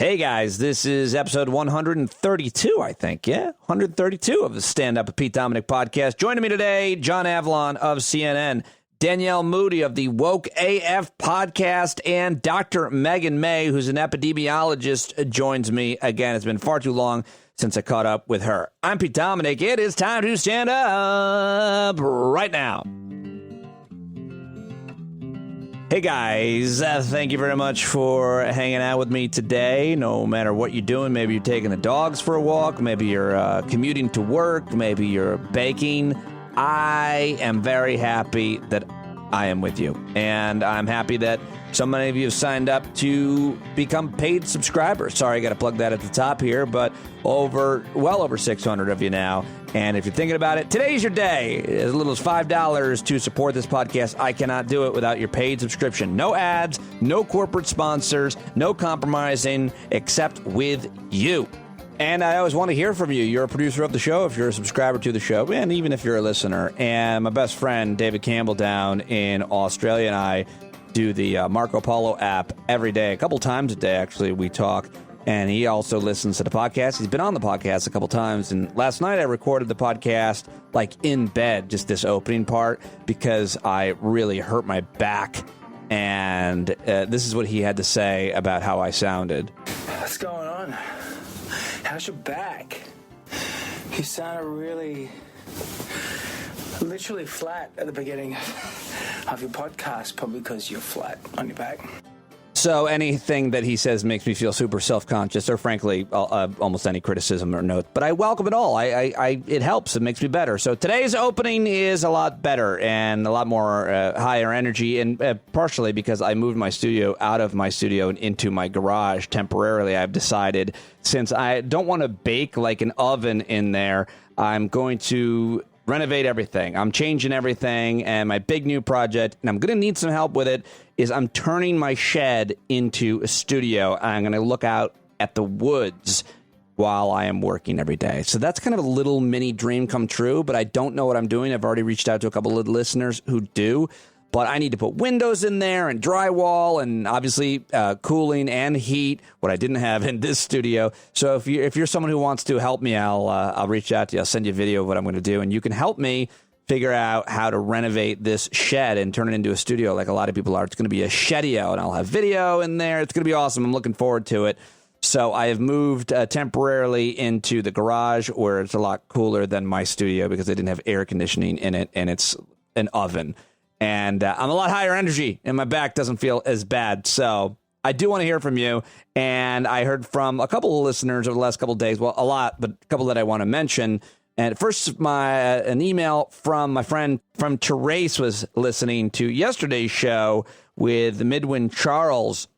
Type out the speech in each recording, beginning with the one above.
Hey guys, this is episode 132, I think. Yeah, 132 of the Stand Up with Pete Dominic podcast. Joining me today, John Avlon of CNN, Danielle Moodie of the Woke AF podcast, and Dr. Meghan May, who's an epidemiologist, joins me again. It's been far too long since I caught up with her. I'm Pete Dominic. It is time to stand up right now. Hey guys, thank you very much for hanging out with me today. No matter what you're doing, maybe you're taking the dogs for a walk, maybe you're commuting to work, maybe you're baking. I am very happy that I am with you. And I'm happy that so many of you have signed up to become paid subscribers. Sorry, I got to plug that at the top here, but well over 600 of you now. And if you're thinking about it, today's your day. As little as $5 to support this podcast. I cannot do it without your paid subscription. No ads, no corporate sponsors, no compromising, except with you. And I always want to hear from you. You're a producer of the show, if you're a subscriber to the show, and even if you're a listener. And my best friend, David Campbell, down in Australia, and I do the Marco Polo app every day. A couple times a day, actually, we talk. And he also listens to the podcast. He's been on the podcast a couple times. And last night I recorded the podcast like in bed, just this opening part, because I really hurt my back. And this is what he had to say about how I sounded. What's going on? How's your back? You sounded literally flat at the beginning of your podcast, probably because you're flat on your back. So anything that he says makes me feel super self-conscious, or frankly, almost any criticism or note. But I welcome it all. It helps. It makes me better. So today's opening is a lot better and a lot more higher energy, and partially because I moved my studio out of my studio and into my garage temporarily. I've decided, since I don't want to bake like an oven in there, I'm going to renovate everything. I'm changing everything, and my big new project, and I'm going to need some help with it, is I'm turning my shed into a studio. I'm going to look out at the woods while I am working every day. So that's kind of a little mini dream come true, but I don't know what I'm doing. I've already reached out to a couple of listeners who do, but I need to put windows in there and drywall and obviously cooling and heat, what I didn't have in this studio. So if you're someone who wants to help me, I'll reach out to you. I'll send you a video of what I'm going to do, and you can help me figure out how to renovate this shed and turn it into a studio like a lot of people are. It's going to be a shedio, and I'll have video in there. It's going to be awesome. I'm looking forward to it. So I have moved temporarily into the garage, where it's a lot cooler than my studio because I didn't have air conditioning in it, and it's an oven. And I'm a lot higher energy, and my back doesn't feel as bad. So I do want to hear from you. And I heard from a couple of listeners over the last couple of days. Well, a lot, but a couple that I want to mention. And first, an email from my friend from Therese was listening to yesterday's show with Midwin Charles.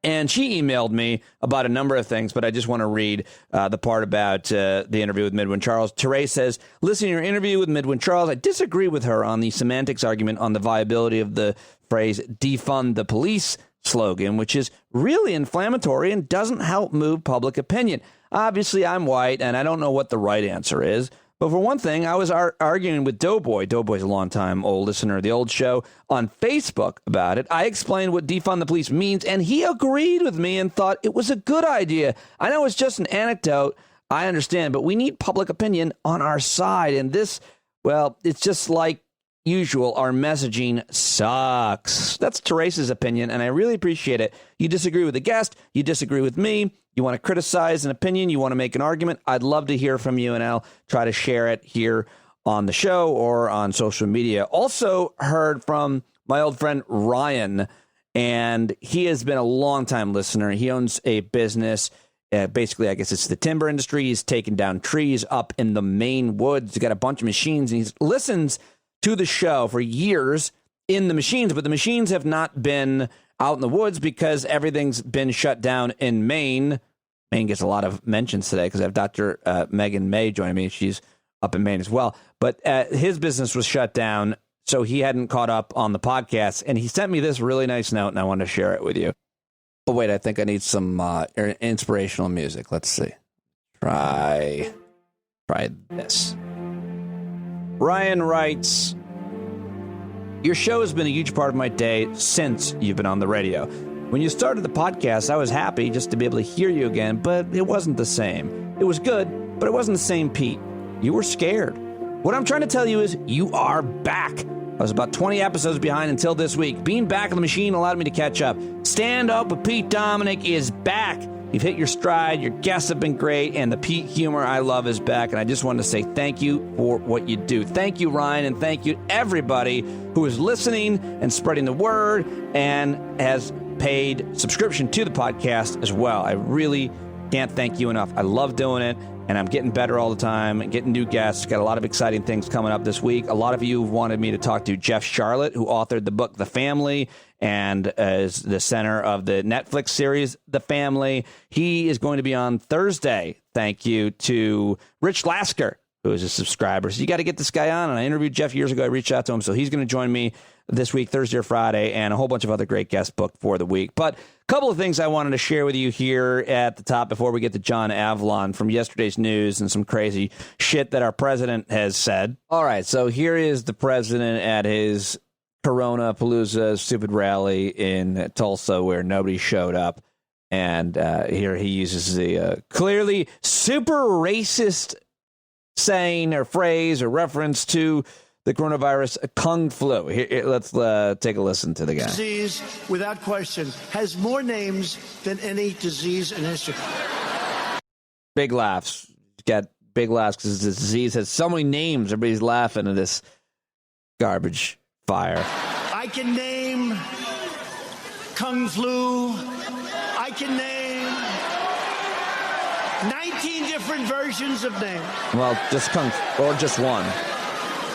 And she emailed me about a number of things, but I just want to read the part about the interview with Midwin Charles. Therese says, listening to your interview with Midwin Charles, I disagree with her on the semantics argument on the viability of the phrase defund the police slogan, which is really inflammatory and doesn't help move public opinion. Obviously, I'm white, and I don't know what the right answer is. But for one thing, I was arguing with Doughboy. Doughboy's a longtime old listener of the old show on Facebook about it. I explained what defund the police means, and he agreed with me and thought it was a good idea. I know it's just an anecdote. I understand, but we need public opinion on our side. And this, well, it's just like usual. Our messaging sucks. That's Therese's opinion, and I really appreciate it. You disagree with the guest. You disagree with me. You want to criticize an opinion. You want to make an argument. I'd love to hear from you, and I'll try to share it here on the show or on social media. Also heard from my old friend Ryan, and he has been a longtime listener. He owns a business. Basically, I guess it's the timber industry. He's taken down trees up in the Maine woods. He's got a bunch of machines, and he listens to the show for years in the machines, but the machines have not been out in the woods because everything's been shut down in Maine. Maine gets a lot of mentions today because I have Dr. Meghan May joining me. She's up in Maine as well. But his business was shut down, so he hadn't caught up on the podcast. And he sent me this really nice note, and I want to share it with you. Oh, wait, I think I need some inspirational music. Let's see. Try this. Ryan writes, your show has been a huge part of my day since you've been on the radio. When you started the podcast, I was happy just to be able to hear you again, but it wasn't the same. It was good, but it wasn't the same Pete. You were scared. What I'm trying to tell you is you are back. I was about 20 episodes behind until this week. Being back on the machine allowed me to catch up. Stand Up with Pete Dominic is back. You've hit your stride, your guests have been great, and the Pete humor I love is back, and I just wanted to say thank you for what you do. Thank you, Ryan, and thank you everybody who is listening and spreading the word and has paid subscription to the podcast as well. I really can't thank you enough. I love doing it, and I'm getting better all the time and getting new guests. Got a lot of exciting things coming up this week. A lot of you have wanted me to talk to Jeff Charlotte, who authored the book The Family and is the center of the Netflix series The Family. He is going to be on Thursday. Thank you to Rich Lasker, who is a subscriber. So you got to get this guy on. And I interviewed Jeff years ago. I reached out to him. So he's going to join me this week, Thursday or Friday, and a whole bunch of other great guests booked for the week. But a couple of things I wanted to share with you here at the top before we get to John Avlon from yesterday's news and some crazy shit that our president has said. All right, so here is the president at his Corona Palooza stupid rally in Tulsa where nobody showed up. And here he uses the clearly super racist saying or phrase or reference to the coronavirus Kung Flu. Here, let's take a listen to the guy. Disease, without question, has more names than any disease in history. Big laughs. Got big laughs because this disease has so many names. Everybody's laughing at this garbage fire. I can name Kung Flu. I can name 19 different versions of names. Well, just Kung, or just one.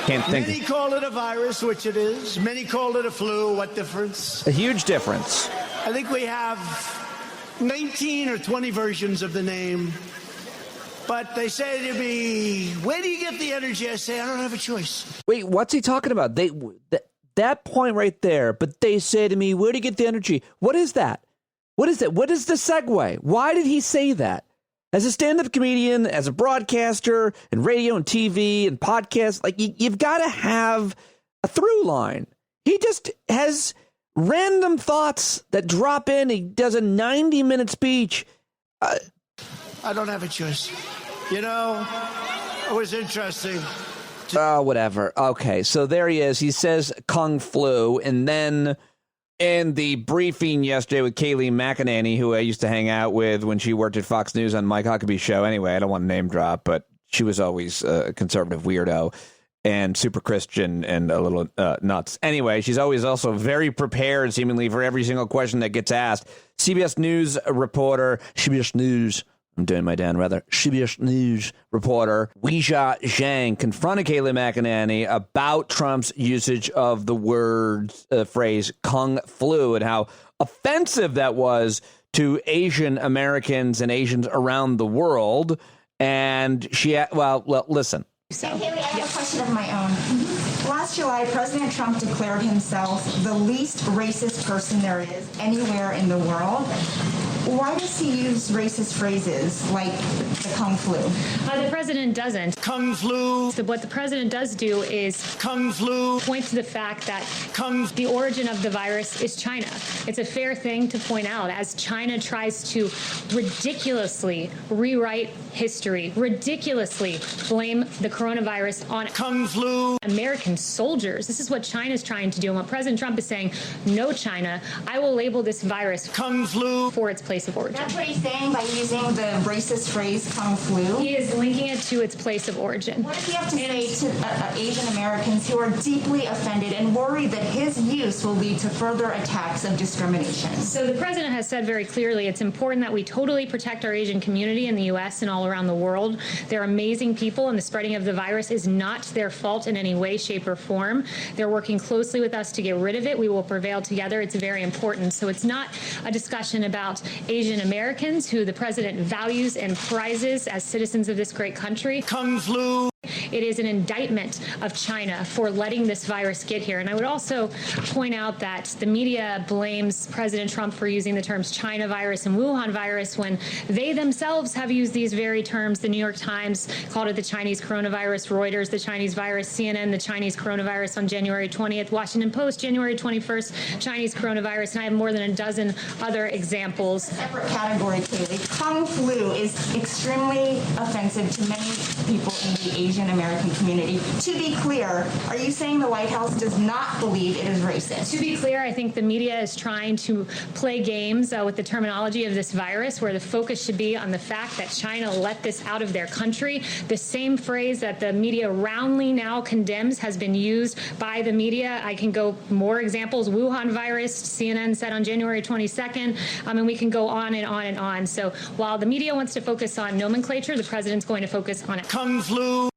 Can't think. Many call it a virus, which it is. Many call it a flu. What difference? A huge difference. I think we have 19 or 20 versions of the name. But they say to me, where do you get the energy? I say, I don't have a choice. Wait, what's he talking about? That point right there. But they say to me, where do you get the energy? What is that? What is that? What is the segue? Why did he say that? As a stand-up comedian, as a broadcaster, and radio and TV and podcast, like you've got to have a through line. He just has random thoughts that drop in. He does a 90-minute speech. I don't have a choice. You know, it was interesting. Whatever. Okay, so there he is. He says Kung Flu, and then in the briefing yesterday with Kayleigh McEnany, who I used to hang out with when she worked at Fox News on Mike Huckabee's show. Anyway, I don't want to name drop, but she was always a conservative weirdo and super Christian and a little nuts. Anyway, she's always also very prepared, seemingly, for every single question that gets asked. CBS News reporter, CBS News, I'm doing my Dan Rather, CBS News reporter Weijia Zhang confronted Kayleigh McEnany about Trump's usage of the phrase Kung Flu and how offensive that was to Asian Americans and Asians around the world. And she, well, listen. So, Kayleigh, I have a question of my own. Last July, President Trump declared himself the least racist person there is anywhere in the world. Why does he use racist phrases like the Kung Flu? The president doesn't. Kung Flu. So what the president does do is Kung Flu. point to the fact that the origin of the virus is China. It's a fair thing to point out as China tries to ridiculously rewrite history, ridiculously blame the coronavirus on Kung Flu. American soldiers. This is what China's trying to do. And what President Trump is saying, no, China, I will label this virus Kung Flu for its place of origin. That's what he's saying by using the racist phrase Kung Flu? He is linking it to its place of origin. What does he have to say to Asian Americans who are deeply offended and worried that his use will lead to further attacks of discrimination? So the president has said very clearly it's important that we totally protect our Asian community in the U.S. and all around the world. They're amazing people, and the spreading of the virus is not their fault in any way, shape, or form. They're working closely with us to get rid of it. We will prevail together. It's very important. So it's not a discussion about Asian Americans, who the president values and prizes as citizens of this great country. Kung Flu. It is an indictment of China for letting this virus get here. And I would also point out that the media blames President Trump for using the terms China virus and Wuhan virus when they themselves have used these very terms. The New York Times called it the Chinese coronavirus, Reuters the Chinese virus, CNN the Chinese coronavirus on January 20th, Washington Post January 21st, Chinese coronavirus, and I have more than a dozen other examples. Separate category, Kaylee. Kung flu is extremely offensive to many people in the Asian American community. To be clear, are you saying the White House does not believe it is racist? To be clear, I think the media is trying to play games with the terminology of this virus, where the focus should be on the fact that China let this out of their country. The same phrase that the media roundly now condemns has been used by the media. I can go more examples. Wuhan virus, CNN said on January 22nd, and we can go on and on and on. So while the media wants to focus on nomenclature, the president's going to focus on it. Kung flu.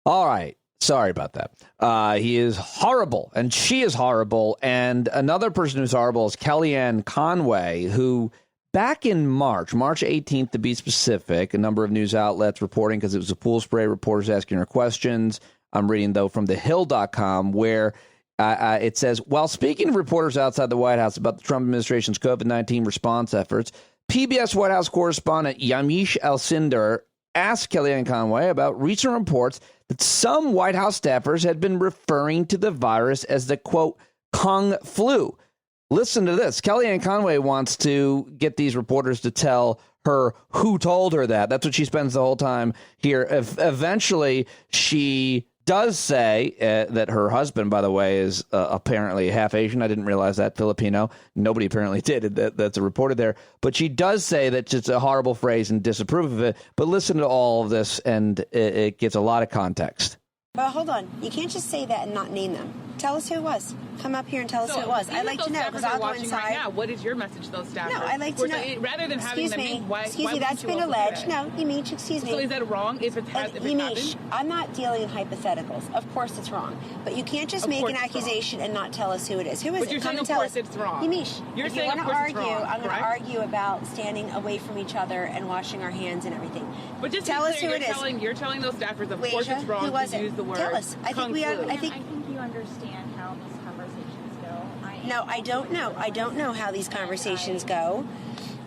All right. Sorry about that. He is horrible, and she is horrible. And another person who's horrible is Kellyanne Conway, who back in March 18th to be specific, a number of news outlets reporting, because it was a pool spray, reporters asking her questions. I'm reading, though, from thehill.com, where it says, while speaking to reporters outside the White House about the Trump administration's COVID-19 response efforts, PBS White House correspondent Yamiche Alcindor asked Kellyanne Conway about recent reports that some White House staffers had been referring to the virus as the, quote, Kung flu. Listen to this. Kellyanne Conway wants to get these reporters to tell her who told her that. That's what she spends the whole time here. Eventually, she does say that her husband, by the way, is apparently half Asian. I didn't realize that. Filipino. Nobody apparently did. That's reported there. But she does say that it's a horrible phrase and disapprove of it. But listen to all of this, and it gives a lot of context. Well, hold on. You can't just say that and not name them. Tell us who it was. Come up here and tell us who it was. I'd like to know, because I'll go inside. Right now, what is your message to those staffers? No, I'd like to know. Rather than having them name, why excuse me, that's been alleged. No, Yamiche, excuse me. So is that wrong if it has Yamiche, I'm not dealing in hypotheticals. Of course it's wrong. But you can't just make an accusation and not tell us who it is. Who is it? But you're saying, of course it's wrong. Yamiche, you're if saying, you want to argue, I'm going to argue about standing away from each other and washing our hands and everything. But just tell us who it is. You're telling those staffers, of course it's wrong to use the word. Tell us. I think you understand how these conversations go. No, I don't know. I don't know how these conversations go,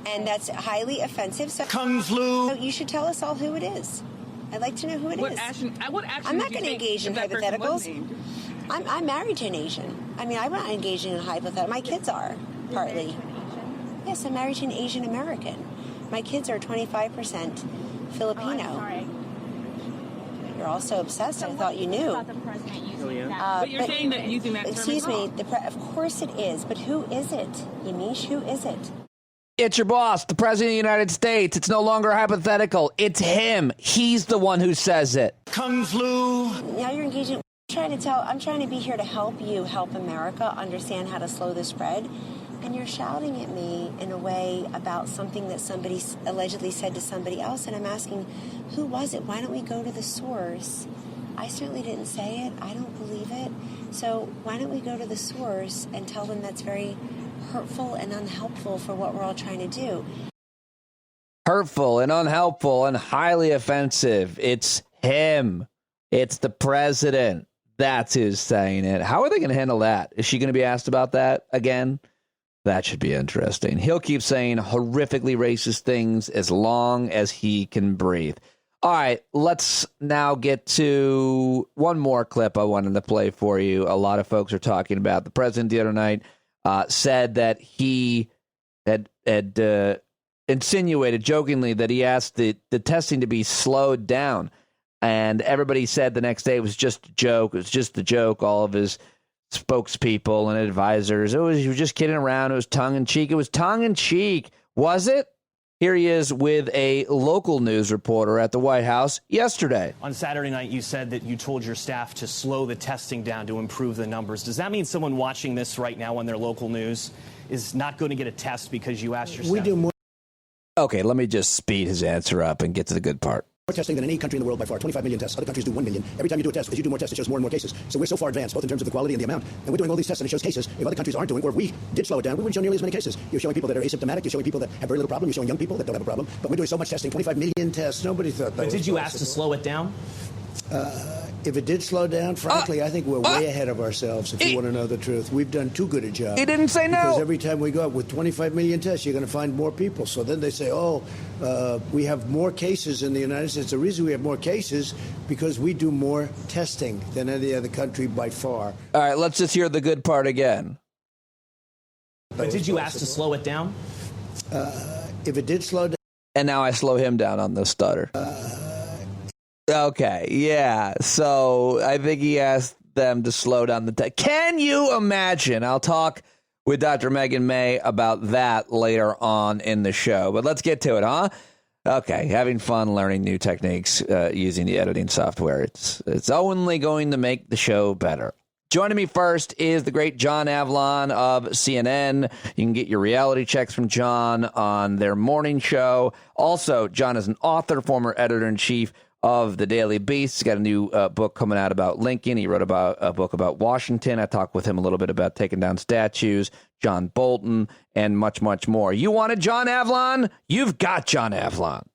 and that's highly offensive. So, Kung flu. You should tell us all who it is. I'd like to know who it is. I'm not going to engage in hypotheticals. I'm married to an Asian. I mean, I'm not engaging in hypotheticals. My kids are, partly. Yes, I'm married to an Asian American. My kids are 25% Filipino. Oh, I'm sorry. You're also obsessed. I thought you knew. About the president using but you're saying that using that term excuse me. Of course it is. But who is it, Yamiche? Who is it? It's your boss, the president of the United States. It's no longer hypothetical. It's him. He's the one who says it. Kung flu. Now you're engaging. I'm trying to be here to help you help America understand how to slow the spread. And you're shouting at me in a way about something that somebody allegedly said to somebody else. And I'm asking, who was it? Why don't we go to the source? I certainly didn't say it. I don't believe it. So why don't we go to the source and tell them that's very hurtful and unhelpful for what we're all trying to do? Hurtful and unhelpful and highly offensive. It's him. It's the president. That's who's saying it. How are they going to handle that? Is she going to be asked about that again? That should be interesting. He'll keep saying horrifically racist things as long as he can breathe. All right, let's now get to one more clip I wanted to play for you. A lot of folks are talking about the president the other night said that he had insinuated jokingly that he asked the testing to be slowed down. And everybody said the next day it was just a joke. It was just a joke. All of his spokespeople and advisors. He was just kidding around. It was tongue-in-cheek. It was tongue-in-cheek. Was it? Here he is with a local news reporter at the White House yesterday. On Saturday night, you said that you told your staff to slow the testing down to improve the numbers. Does that mean someone watching this right now on their local news is not going to get a test because you asked your staff? We do more. Okay, let me just speed his answer up and get to the good part. More testing than any country in the world by far. 25 million tests. Other countries do 1 million. Every time you do a test, as you do more tests, it shows more and more cases. So we're so far advanced, both in terms of the quality and the amount. And we're doing all these tests, and it shows cases. If other countries aren't doing, or if we did slow it down, we wouldn't show nearly as many cases. You're showing people that are asymptomatic. You're showing people that have very little problem. You're showing young people that don't have a problem. But we're doing so much testing, 25 million tests. Nobody thought that. But did you ask to slow it down? If it did slow down, frankly, I think we're way ahead of ourselves, if you want to know the truth. We've done too good a job. He didn't say no. Because every time we go up with 25 million tests, you're going to find more people. So then they say, we have more cases in the United States. The reason we have more cases because we do more testing than any other country by far. All right, let's just hear the good part again. But did you ask to slow it down? If it did slow down. And now I slow him down on the stutter. Okay, yeah. So I think he asked them to slow down the test. Can you imagine? I'll talk with Dr. Meghan May about that later on in the show. But let's get to it, huh? Okay, having fun learning new techniques using the editing software. It's only going to make the show better. Joining me first is the great John Avlon of CNN. You can get your reality checks from John on their morning show. Also, John is an author, former editor-in-chief of the Daily Beast. He's got a new book coming out about Lincoln. He wrote about a book about Washington. I talked with him a little bit about taking down statues, John Bolton, and much, much more. You wanted John Avlon? You've got John Avlon.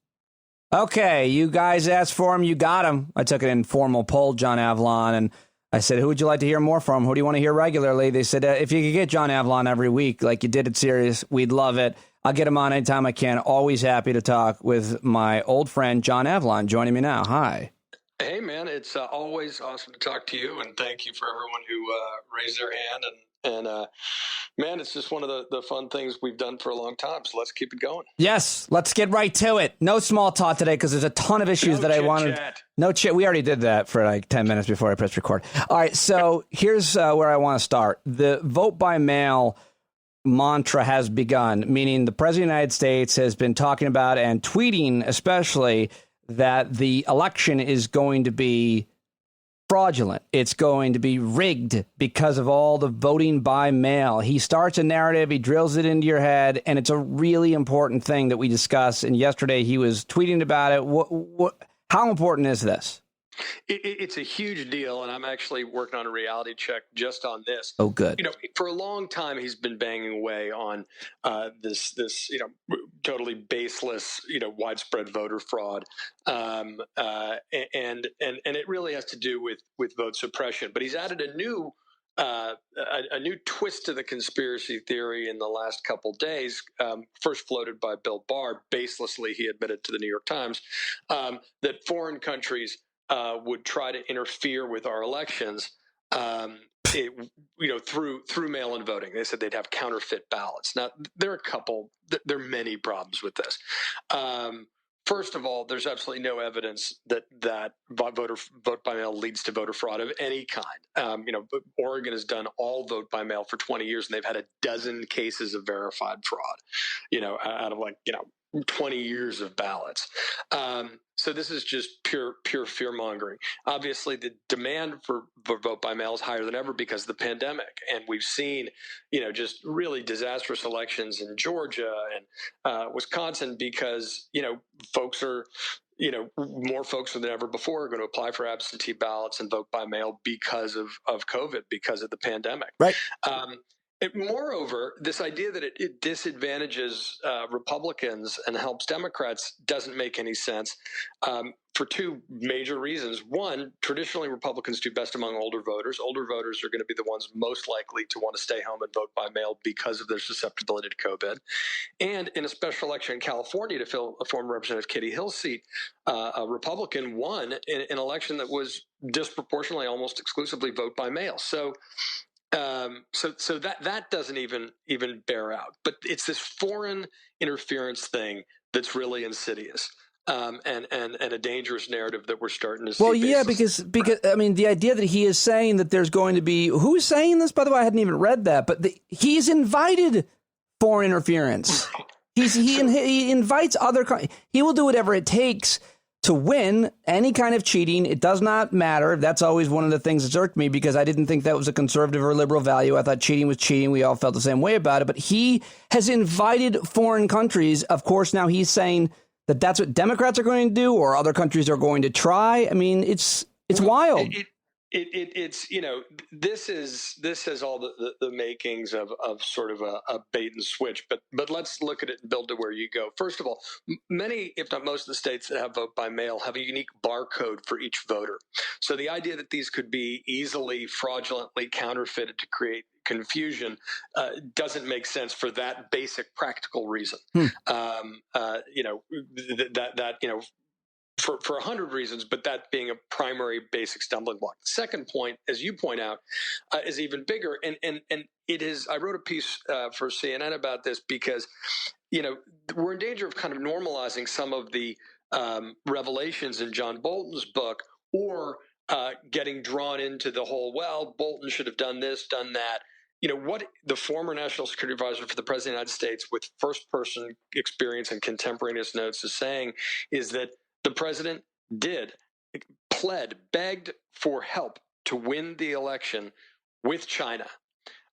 Okay, you guys asked for him. You got him. I took an informal poll, John Avlon, and I said, who would you like to hear more from? Who do you want to hear regularly? They said, if you could get John Avlon every week, like you did at Sirius, we'd love it. I'll get him on anytime I can. Always happy to talk with my old friend, John Avlon, joining me now. Hi. Hey, man. It's always awesome to talk to you, and thank you for everyone who raised their hand. And man, it's just one of the fun things we've done for a long time, so let's keep it going. Yes, let's get right to it. No small talk today because there's a ton of issues that I wanted. No chit. We already did that for like 10 minutes before I pressed record. All right, so here's where I want to start. The vote by mail mantra has begun, meaning the President of the United States has been talking about and tweeting especially that the election is going to be fraudulent. It's going to be rigged because of all the voting by mail. He starts a narrative, he drills it into your head, and it's a really important thing that we discuss. And yesterday he was tweeting about it. How important is this? It's a huge deal, and I'm actually working on a reality check just on this. Oh, good. You know, for a long time, he's been banging away on this totally baseless, widespread voter fraud, and it really has to do with vote suppression. But he's added a new twist to the conspiracy theory in the last couple days, first floated by Bill Barr. Baselessly, he admitted to the New York Times that foreign countries would try to interfere with our elections, through mail-in voting. They said they'd have counterfeit ballots. Now, there are many problems with this. First of all, there's absolutely no evidence that vote by mail leads to voter fraud of any kind. Oregon has done all vote by mail for 20 years, and they've had a dozen cases of verified fraud. Out of 20 years of ballots. So this is just pure fear mongering. Obviously, the demand for vote by mail is higher than ever because of the pandemic, and we've seen, just really disastrous elections in Georgia and Wisconsin because folks are. More folks than ever before are going to apply for absentee ballots and vote by mail because of COVID, because of the pandemic. Right. Moreover, this idea that it disadvantages Republicans and helps Democrats doesn't make any sense for two major reasons. One, traditionally Republicans do best among older voters. Older voters are going to be the ones most likely to want to stay home and vote by mail because of their susceptibility to COVID. And in a special election in California to fill a former Representative Katie Hill's seat, a Republican won in an election that was disproportionately almost exclusively vote by mail. So that doesn't even bear out. But it's this foreign interference thing that's really insidious. And a dangerous narrative that we're starting to see. Well, yeah, because I mean, the idea that he is saying that there's going to be, who's saying this, by the way? I hadn't even read that, but he's invited foreign interference. He invites he will do whatever it takes to win any kind of cheating. It does not matter. That's always one of the things that irked me because I didn't think that was a conservative or liberal value. I thought cheating was cheating. We all felt the same way about it. But he has invited foreign countries. Of course, now he's saying that that's what Democrats are going to do or other countries are going to try. I mean, it's wild. It's this has all the makings of sort of a bait and switch, but let's look at it and build to where you go. First of all, many, if not most, of the states that have vote by mail have a unique barcode for each voter. So the idea that these could be easily fraudulently counterfeited to create confusion doesn't make sense for that basic practical reason. For 100 reasons, but that being a primary basic stumbling block. The second point, as you point out, is even bigger. And it is, I wrote a piece for CNN about this because, we're in danger of kind of normalizing some of the revelations in John Bolton's book, or getting drawn into the whole, well, Bolton should have done this, done that. What the former National Security Advisor for the President of the United States with first-person experience and contemporaneous notes is saying is that the president begged for help to win the election with China,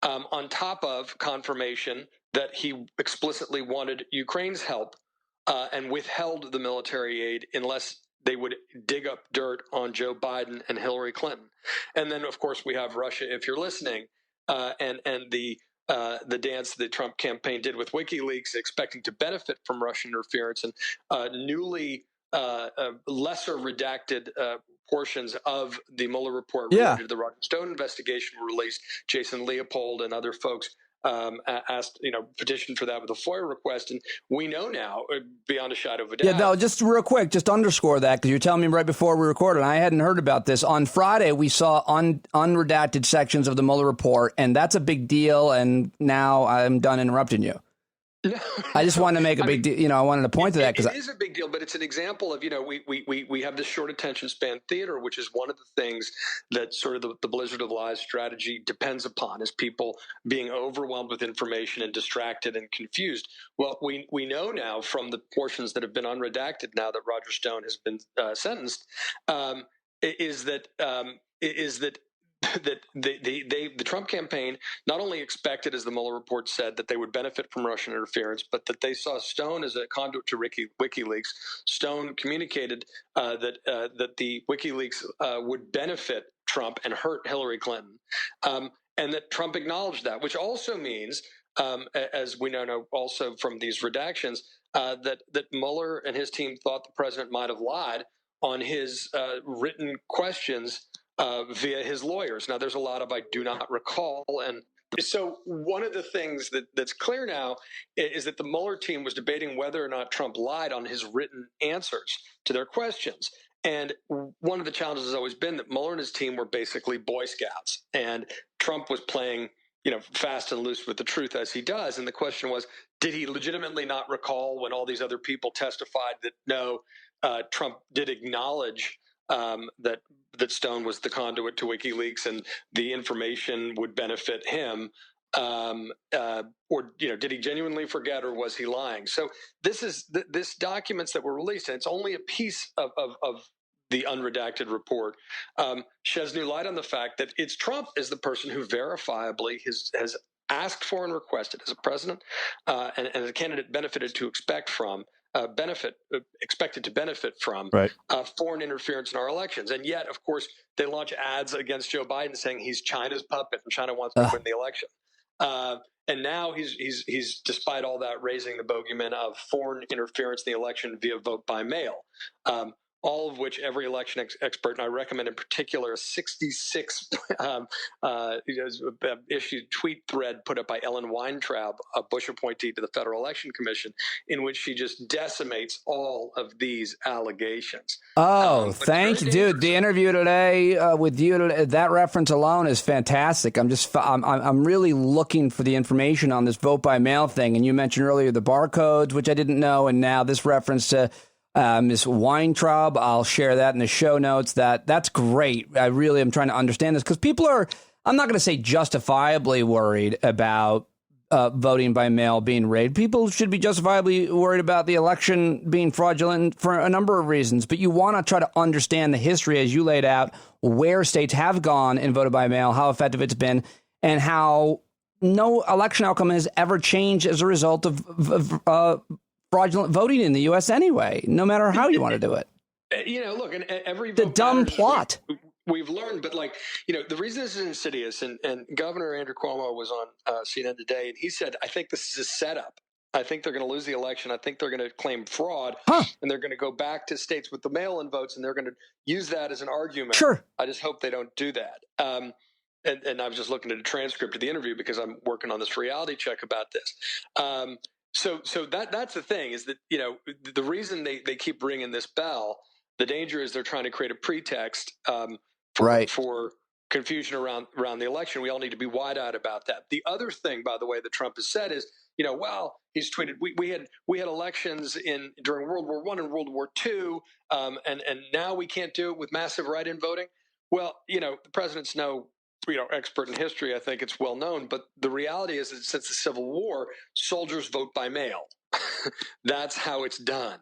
on top of confirmation that he explicitly wanted Ukraine's help and withheld the military aid unless they would dig up dirt on Joe Biden and Hillary Clinton. And then, of course, we have Russia, if you're listening, and the dance the Trump campaign did with WikiLeaks, expecting to benefit from Russian interference, and newly lesser redacted portions of the Mueller report related to the Roger Stone investigation were released. Jason Leopold and other folks asked, petitioned for that with a FOIA request. And we know now, beyond a shadow of a doubt. Yeah, no, just real quick, just underscore that, because you're telling me right before we recorded, and I hadn't heard about this. On Friday, we saw unredacted sections of the Mueller report, and that's a big deal. And now I'm done interrupting you. No, I just wanted to make a big deal. I wanted to point to that because it is a big deal, but it's an example of, we have this short attention span theater, which is one of the things that sort of the Blizzard of Lies strategy depends upon, is people being overwhelmed with information and distracted and confused. Well, we know now from the portions that have been unredacted now that Roger Stone has been sentenced, is that the Trump campaign not only expected, as the Mueller report said, that they would benefit from Russian interference, but that they saw Stone as a conduit to WikiLeaks. Stone communicated that the WikiLeaks would benefit Trump and hurt Hillary Clinton, and that Trump acknowledged that, which also means, as we know also from these redactions, that Mueller and his team thought the president might have lied on his written questions via his lawyers. Now, there's a lot of I do not recall. And so one of the things that's clear now is that the Mueller team was debating whether or not Trump lied on his written answers to their questions. And one of the challenges has always been that Mueller and his team were basically Boy Scouts, and Trump was playing, fast and loose with the truth, as he does. And the question was, did he legitimately not recall when all these other people testified that no, Trump did acknowledge that Stone was the conduit to WikiLeaks and the information would benefit him, or did he genuinely forget, or was he lying? So this documents that were released, and it's only a piece of the unredacted report, sheds new light on the fact that it's Trump is the person who verifiably has asked for and requested as a president, and as a candidate expected to benefit from foreign interference in our elections. And yet, of course, they launch ads against Joe Biden saying he's China's puppet and China wants to win the election. And now he's despite all that, raising the bogeyman of foreign interference in the election via vote by mail. All of which every election expert, and I recommend in particular a 66 issued tweet thread put up by Ellen Weintraub, a Bush appointee to the Federal Election Commission, in which she just decimates all of these allegations. Oh, thank you, dude. The interview today with you, that reference alone is fantastic. I'm really looking for the information on this vote by mail thing. And you mentioned earlier the barcodes, which I didn't know, and now this reference to Ms. Weintraub. I'll share that in the show notes. That's great. I really am trying to understand this because people are, I'm not going to say justifiably worried about voting by mail being rigged. People should be justifiably worried about the election being fraudulent for a number of reasons. But you want to try to understand the history, as you laid out, where states have gone and voted by mail, how effective it's been, and how no election outcome has ever changed as a result of fraudulent voting in the U.S. anyway, no matter how you want to do it. Look, and every the dumb plot. we've learned, but the reason this is insidious, and Governor Andrew Cuomo was on CNN today, and he said, I think this is a setup. I think they're going to lose the election. I think they're going to claim fraud, and they're going to go back to states with the mail-in votes, and they're going to use that as an argument. Sure. I just hope they don't do that. And I was just looking at a transcript of the interview because I'm working on this reality check about this. So that's the thing, is that, the reason they keep ringing this bell, the danger is they're trying to create a pretext for confusion around the election. We all need to be wide-eyed about that. The other thing, by the way, that Trump has said is, he's tweeted, we had elections during World War I and World War II, and now we can't do it with massive write-in voting. Well, the president's no expert in history. I think it's well known, but the reality is that since the Civil War, soldiers vote by mail. That's how it's done.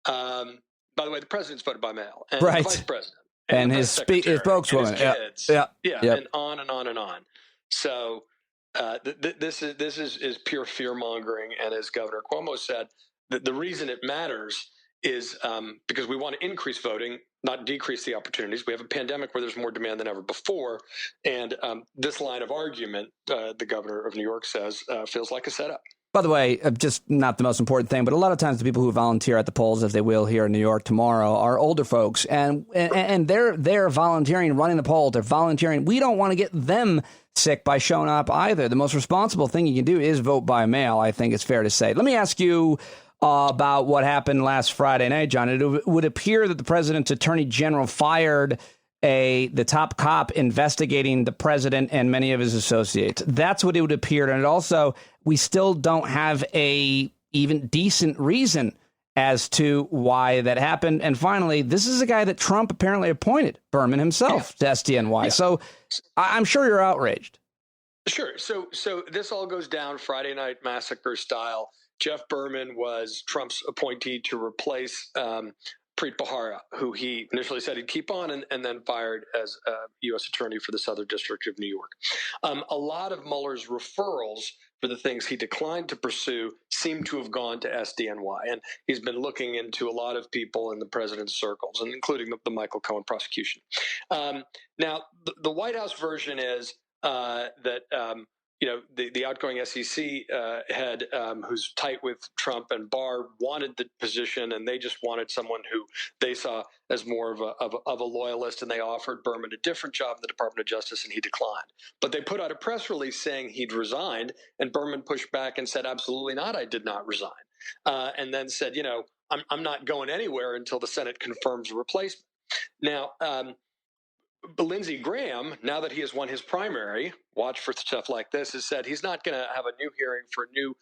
By the way, the president's voted by mail, and the vice president, and his spokeswoman, and his kids, and on and on and on. So this is pure fear mongering, and as Governor Cuomo said, the reason it matters is because we want to increase voting, not decrease the opportunities. We have a pandemic where there's more demand than ever before, and this line of argument, the governor of New York says, feels like a setup. By the way, just not the most important thing, but a lot of times the people who volunteer at the polls, as they will here in New York tomorrow, are older folks, and they're volunteering, running the poll. They're volunteering. We don't want to get them sick by showing up either. The most responsible thing you can do is vote by mail, I think it's fair to say. Let me ask you about what happened last Friday night, John. It would appear that the president's attorney general fired the top cop investigating the president and many of his associates. That's what it would appear. And it also, we still don't have a even decent reason as to why that happened. And finally, this is a guy that Trump apparently appointed, Berman himself, to SDNY. Yeah. So I'm sure you're outraged. Sure. So this all goes down Friday Night Massacre style. Jeff Berman was Trump's appointee to replace Preet Bharara, who he initially said he'd keep on and then fired as U.S. Attorney for the Southern District of New York. A lot of Mueller's referrals for the things he declined to pursue seem to have gone to SDNY. And he's been looking into a lot of people in the president's circles, and including the Michael Cohen prosecution. Now, the White House version is that the outgoing SEC head, who's tight with Trump and Barr, wanted the position, and they just wanted someone who they saw as more of a loyalist, and they offered Berman a different job in the Department of Justice, and he declined. But they put out a press release saying he'd resigned, and Berman pushed back and said, absolutely not, I did not resign. And then said, I'm not going anywhere until the Senate confirms a replacement. Now, Lindsey Graham, now that he has won his primary, watch for stuff like this, has said he's not going to have a new hearing for a new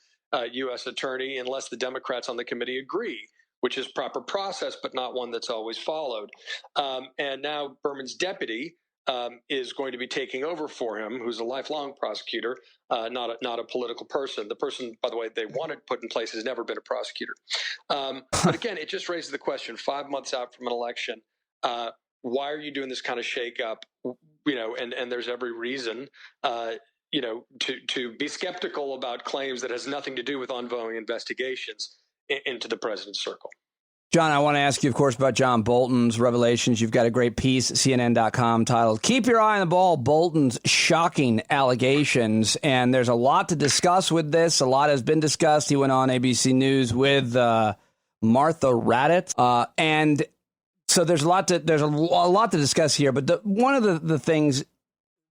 U.S. attorney unless the Democrats on the committee agree, which is proper process, but not one that's always followed. And now Berman's deputy is going to be taking over for him, who's a lifelong prosecutor, not a political person. The person, by the way, they wanted put in place has never been a prosecutor. But again, it just raises the question, 5 months out from an election, why are you doing this kind of shakeup? And there's every reason, to be skeptical about claims that has nothing to do with ongoing investigations into the president's circle. John, I want to ask you, of course, about John Bolton's revelations. You've got a great piece at CNN.com titled "Keep Your Eye on the Ball, Bolton's Shocking Allegations." And there's a lot to discuss with this. A lot has been discussed. He went on ABC News with Martha Raddatz, and so there's a lot to discuss here, but one of the things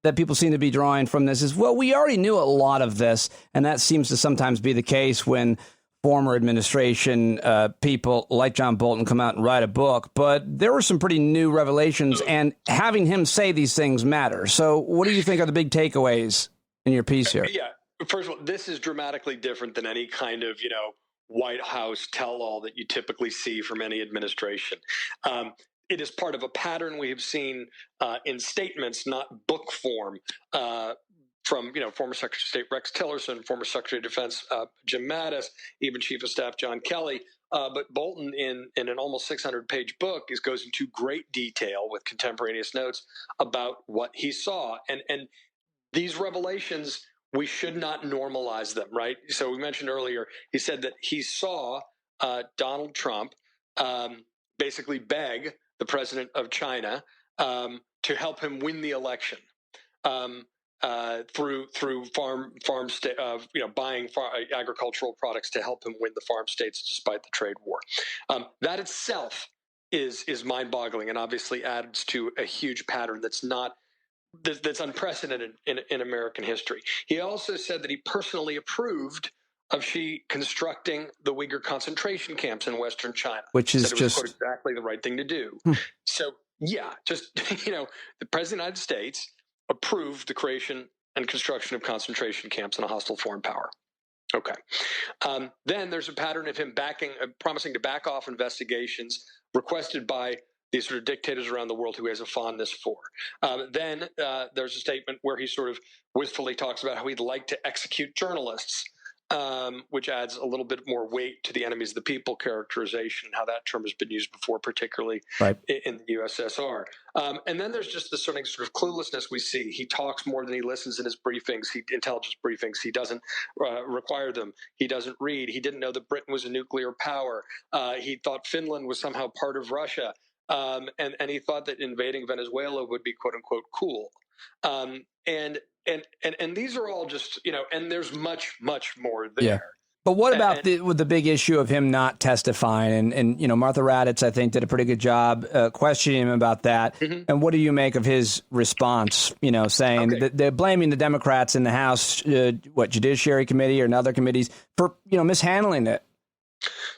that people seem to be drawing from this is, well, we already knew a lot of this, and that seems to sometimes be the case when former administration people like John Bolton come out and write a book, but there were some pretty new revelations, and having him say these things matter. So what do you think are the big takeaways in your piece here? Yeah, first of all, this is dramatically different than any kind of, White House tell-all that you typically see from any administration. It is part of a pattern we have seen in statements, not book form, from former Secretary of State Rex Tillerson, former Secretary of Defense Jim Mattis, even Chief of Staff John Kelly. But Bolton, in an almost 600-page book, goes into great detail with contemporaneous notes about what he saw. And these revelations, we should not normalize them, right? So we mentioned earlier, he said that he saw Donald Trump basically beg the president of China to help him win the election. Through buying agricultural products to help him win the farm states despite the trade war. That itself is mind-boggling and obviously adds to a huge pattern that's unprecedented in American history. He also said that he personally approved of Xi constructing the Uyghur concentration camps in Western China, which is just quote, exactly the right thing to do. So, yeah, just the President of the United States approved the creation and construction of concentration camps in a hostile foreign power. Okay. Then there's a pattern of him promising to back off investigations requested by these sort of dictators around the world who he has a fondness for. Then there's a statement where he sort of wistfully talks about how he'd like to execute journalists, which adds a little bit more weight to the enemies of the people characterization, how that term has been used before, particularly in the USSR. And then there's just this sort of cluelessness we see. He talks more than he listens in his briefings, intelligence briefings. He doesn't require them. He doesn't read. He didn't know that Britain was a nuclear power. He thought Finland was somehow part of Russia. And he thought that invading Venezuela would be, quote unquote, cool. And these are all just, and there's much, much more there. Yeah. But what about the big issue of him not testifying? And Martha Raddatz, I think, did a pretty good job questioning him about that. Mm-hmm. And what do you make of his response, saying that they're blaming the Democrats in the House, Judiciary Committee or other committees for, mishandling it?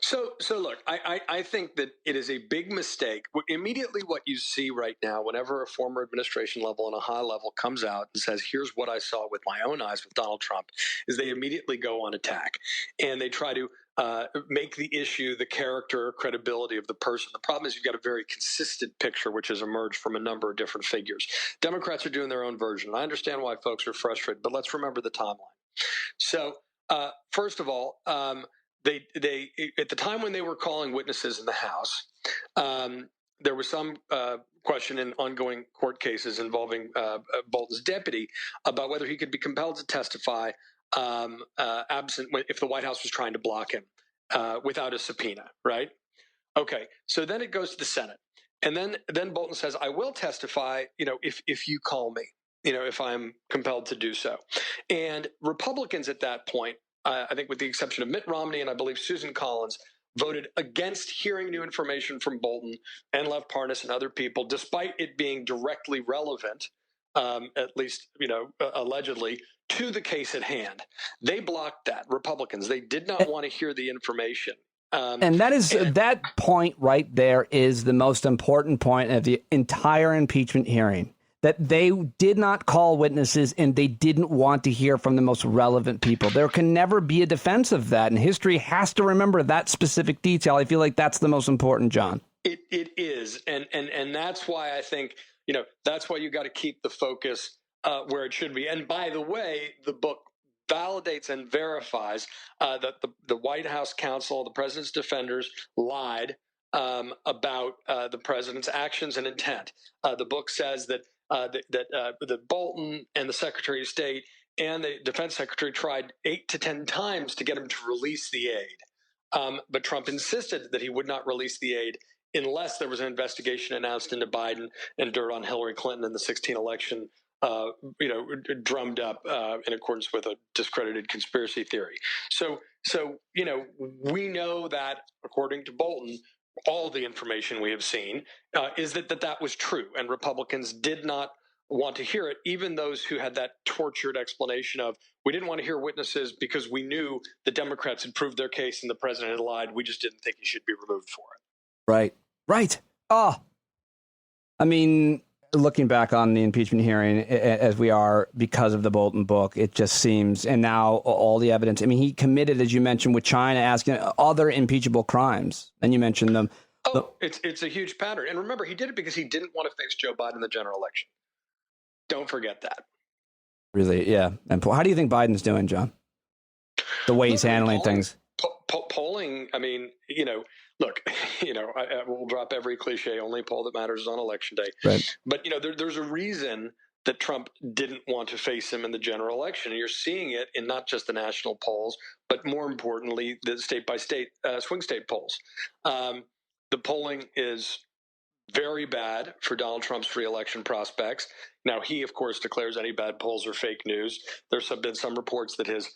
So look, I think that it is a big mistake. Immediately what you see right now, whenever a former administration level and a high level comes out and says, here's what I saw with my own eyes with Donald Trump, is they immediately go on attack. And they try to make the issue the character or credibility of the person. The problem is you've got a very consistent picture which has emerged from a number of different figures. Democrats are doing their own version. I understand why folks are frustrated, but let's remember the timeline. So first of all, They at the time when they were calling witnesses in the House, there was some question in ongoing court cases involving Bolton's deputy about whether he could be compelled to testify absent if the White House was trying to block him without a subpoena, right? Okay, so then it goes to the Senate, and then Bolton says, "I will testify, if you call me, if I'm compelled to do so." And Republicans at that point, I think with the exception of Mitt Romney and I believe Susan Collins, voted against hearing new information from Bolton and Lev Parnas and other people, despite it being directly relevant, at least, allegedly, to the case at hand. They blocked that, Republicans. They did not want to hear the information. And that point right there is the most important point of the entire impeachment hearing. That they did not call witnesses and they didn't want to hear from the most relevant people. There can never be a defense of that. And history has to remember that specific detail. I feel like that's the most important, John. It is. And that's why I think, that's why you got to keep the focus where it should be. And by the way, the book validates and verifies that the White House counsel, the president's defenders lied about the president's actions and intent. The book says that Bolton and the Secretary of State and the Defense Secretary tried 8 to 10 times to get him to release the aid. But Trump insisted that he would not release the aid unless there was an investigation announced into Biden and dirt on Hillary Clinton in the 2016 election, drummed up in accordance with a discredited conspiracy theory. So we know that, according to Bolton, all the information we have seen is that was true, and Republicans did not want to hear it, even those who had that tortured explanation of, we didn't want to hear witnesses because we knew the Democrats had proved their case and the president had lied. We just didn't think he should be removed for it. Right. Oh, I mean, looking back on the impeachment hearing as we are because of the Bolton book, it just seems, and now all the evidence. I mean, he committed, as you mentioned, with China, asking other impeachable crimes, and you mentioned them. It's a huge pattern. And remember, he did it because he didn't want to face Joe Biden in the general election. Don't forget that. Really, yeah. And how do you think Biden's doing, John? The way he's handling things. Polling, I mean, look, I will drop every cliche. Only poll that matters is on election day. Right. But, there's a reason that Trump didn't want to face him in the general election. And you're seeing it in not just the national polls, but more importantly, the state-by-state swing state polls. The polling is very bad for Donald Trump's reelection prospects. Now, he, of course, declares any bad polls are fake news. There's been some reports that his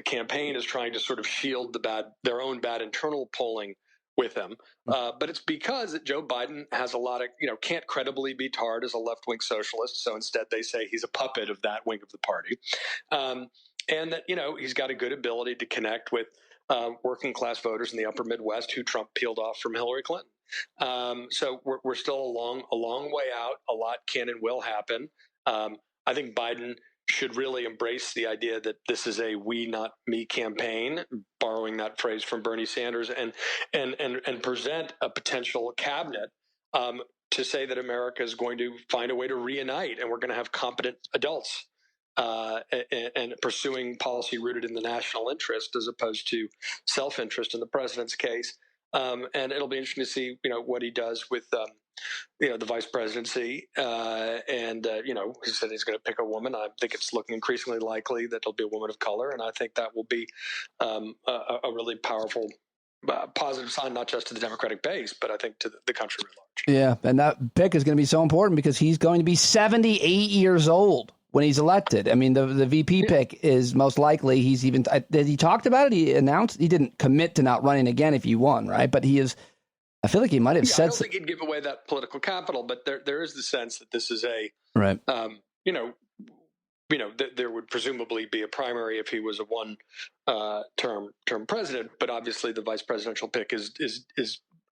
campaign is trying to sort of shield their own bad internal polling with him. But it's because Joe Biden has a lot of, can't credibly be tarred as a left-wing socialist. So instead they say he's a puppet of that wing of the party. And that, he's got a good ability to connect with working class voters in the upper Midwest who Trump peeled off from Hillary Clinton. So we're still a long way out. A lot can and will happen. I think Biden should really embrace the idea that this is a we not me campaign, borrowing that phrase from Bernie Sanders, and present a potential cabinet to say that America is going to find a way to reunite, and we're going to have competent adults and pursuing policy rooted in the national interest as opposed to self-interest in the president's case. And it'll be interesting to see, what he does with, the vice presidency. He said he's going to pick a woman. I think it's looking increasingly likely that it'll be a woman of color. And I think that will be a really powerful, positive sign, not just to the Democratic base, but I think to the country at large. Yeah. And that pick is going to be so important because he's going to be 78 years old when he's elected. I mean, the VP pick is most likely he talked about it? He announced he didn't commit to not running again if he won, right? But he is, I feel like he might have said. I don't think he'd give away that political capital, but there is the sense that this is a right. There would presumably be a primary if he was a one term president, but obviously the vice presidential pick is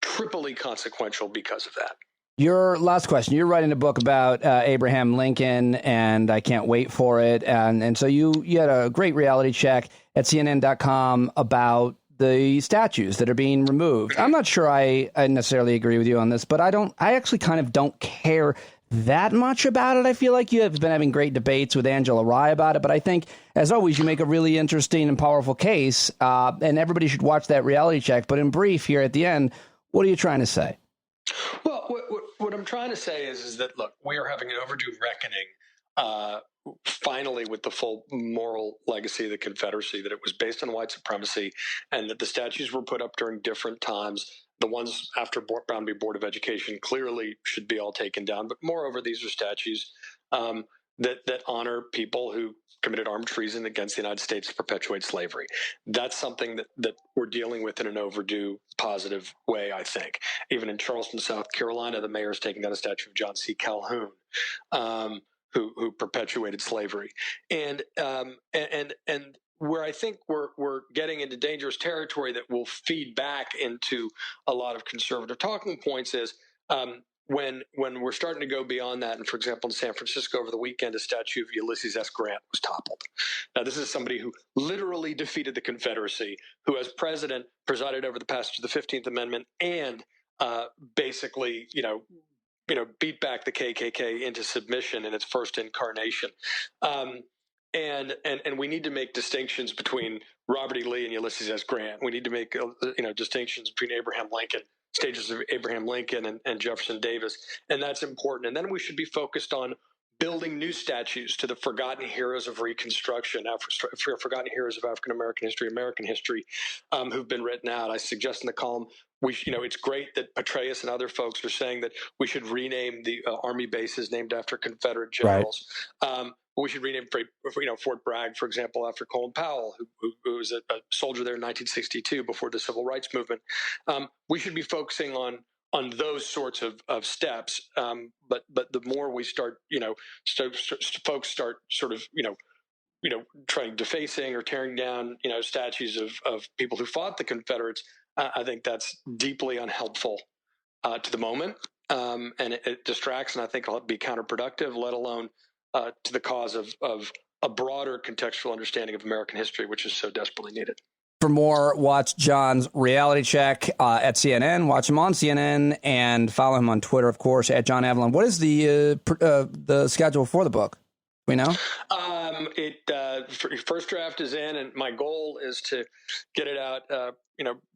triply consequential because of that. Your last question. You're writing a book about Abraham Lincoln, and I can't wait for it. And so you had a great reality check at CNN.com about the statues that are being removed. I'm not sure I necessarily agree with you on this, but I actually kind of don't care that much about it. I feel like you have been having great debates with Angela Rye about it, but I think, as always, you make a really interesting and powerful case, and everybody should watch that reality check. But in brief, here at the end, what are you trying to say? Well, what I'm trying to say is that, look, we are having an overdue reckoning, finally, with the full moral legacy of the Confederacy, that it was based on white supremacy and that the statues were put up during different times. The ones after Brown v. Board of Education clearly should be all taken down. But moreover, these are statues that honor people who committed armed treason against the United States to perpetuate slavery. That's something that we're dealing with in an overdue positive way, I think. Even in Charleston, South Carolina, the mayor is taking down a statue of John C. Calhoun, who perpetuated slavery. And where I think we're getting into dangerous territory that will feed back into a lot of conservative talking points is when we're starting to go beyond that. And for example, in San Francisco over the weekend, a statue of Ulysses S. Grant was toppled. Now, this is somebody who literally defeated the Confederacy, who as president presided over the passage of the 15th Amendment and basically, beat back the KKK into submission in its first incarnation. And we need to make distinctions between Robert E. Lee and Ulysses S. Grant. We need to make distinctions between Abraham Lincoln, stages of Abraham Lincoln and Jefferson Davis, and that's important. And then we should be focused on building new statues to the forgotten heroes of Reconstruction, forgotten heroes of African American history, who've been written out. I suggest in the column it's great that Petraeus and other folks are saying that we should rename the Army bases named after Confederate generals. Right. We should rename Fort Bragg, for example, after Colin Powell, who was a soldier there in 1962 before the Civil Rights Movement. We should be focusing on those sorts of steps. But the more we start, folks start sort of, trying defacing or tearing down, statues of people who fought the Confederates, I think that's deeply unhelpful to the moment. And it distracts, and I think it'll be counterproductive, let alone to the cause of a broader contextual understanding of American history, which is so desperately needed. For more, watch John's reality check at CNN. Watch him on CNN and follow him on Twitter, of course, at John Avlon. What is the schedule for the book? We know? First draft is in, and my goal is to get it out,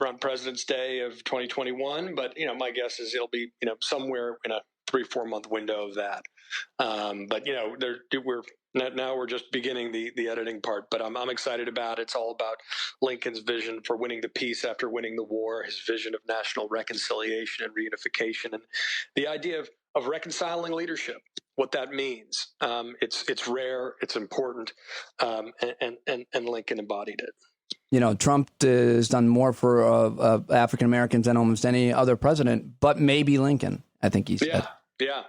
around President's Day of 2021. But my guess is it'll be, somewhere in a 3-4 month window of that. But we're Now we're just beginning the editing part, but I'm excited about it. It's all about Lincoln's vision for winning the peace after winning the war, his vision of national reconciliation and reunification, and the idea of reconciling leadership, what that means. It's rare, it's important, and Lincoln embodied it. You know, Trump has done more for African Americans than almost any other president, but maybe Lincoln, I think he said. Yeah.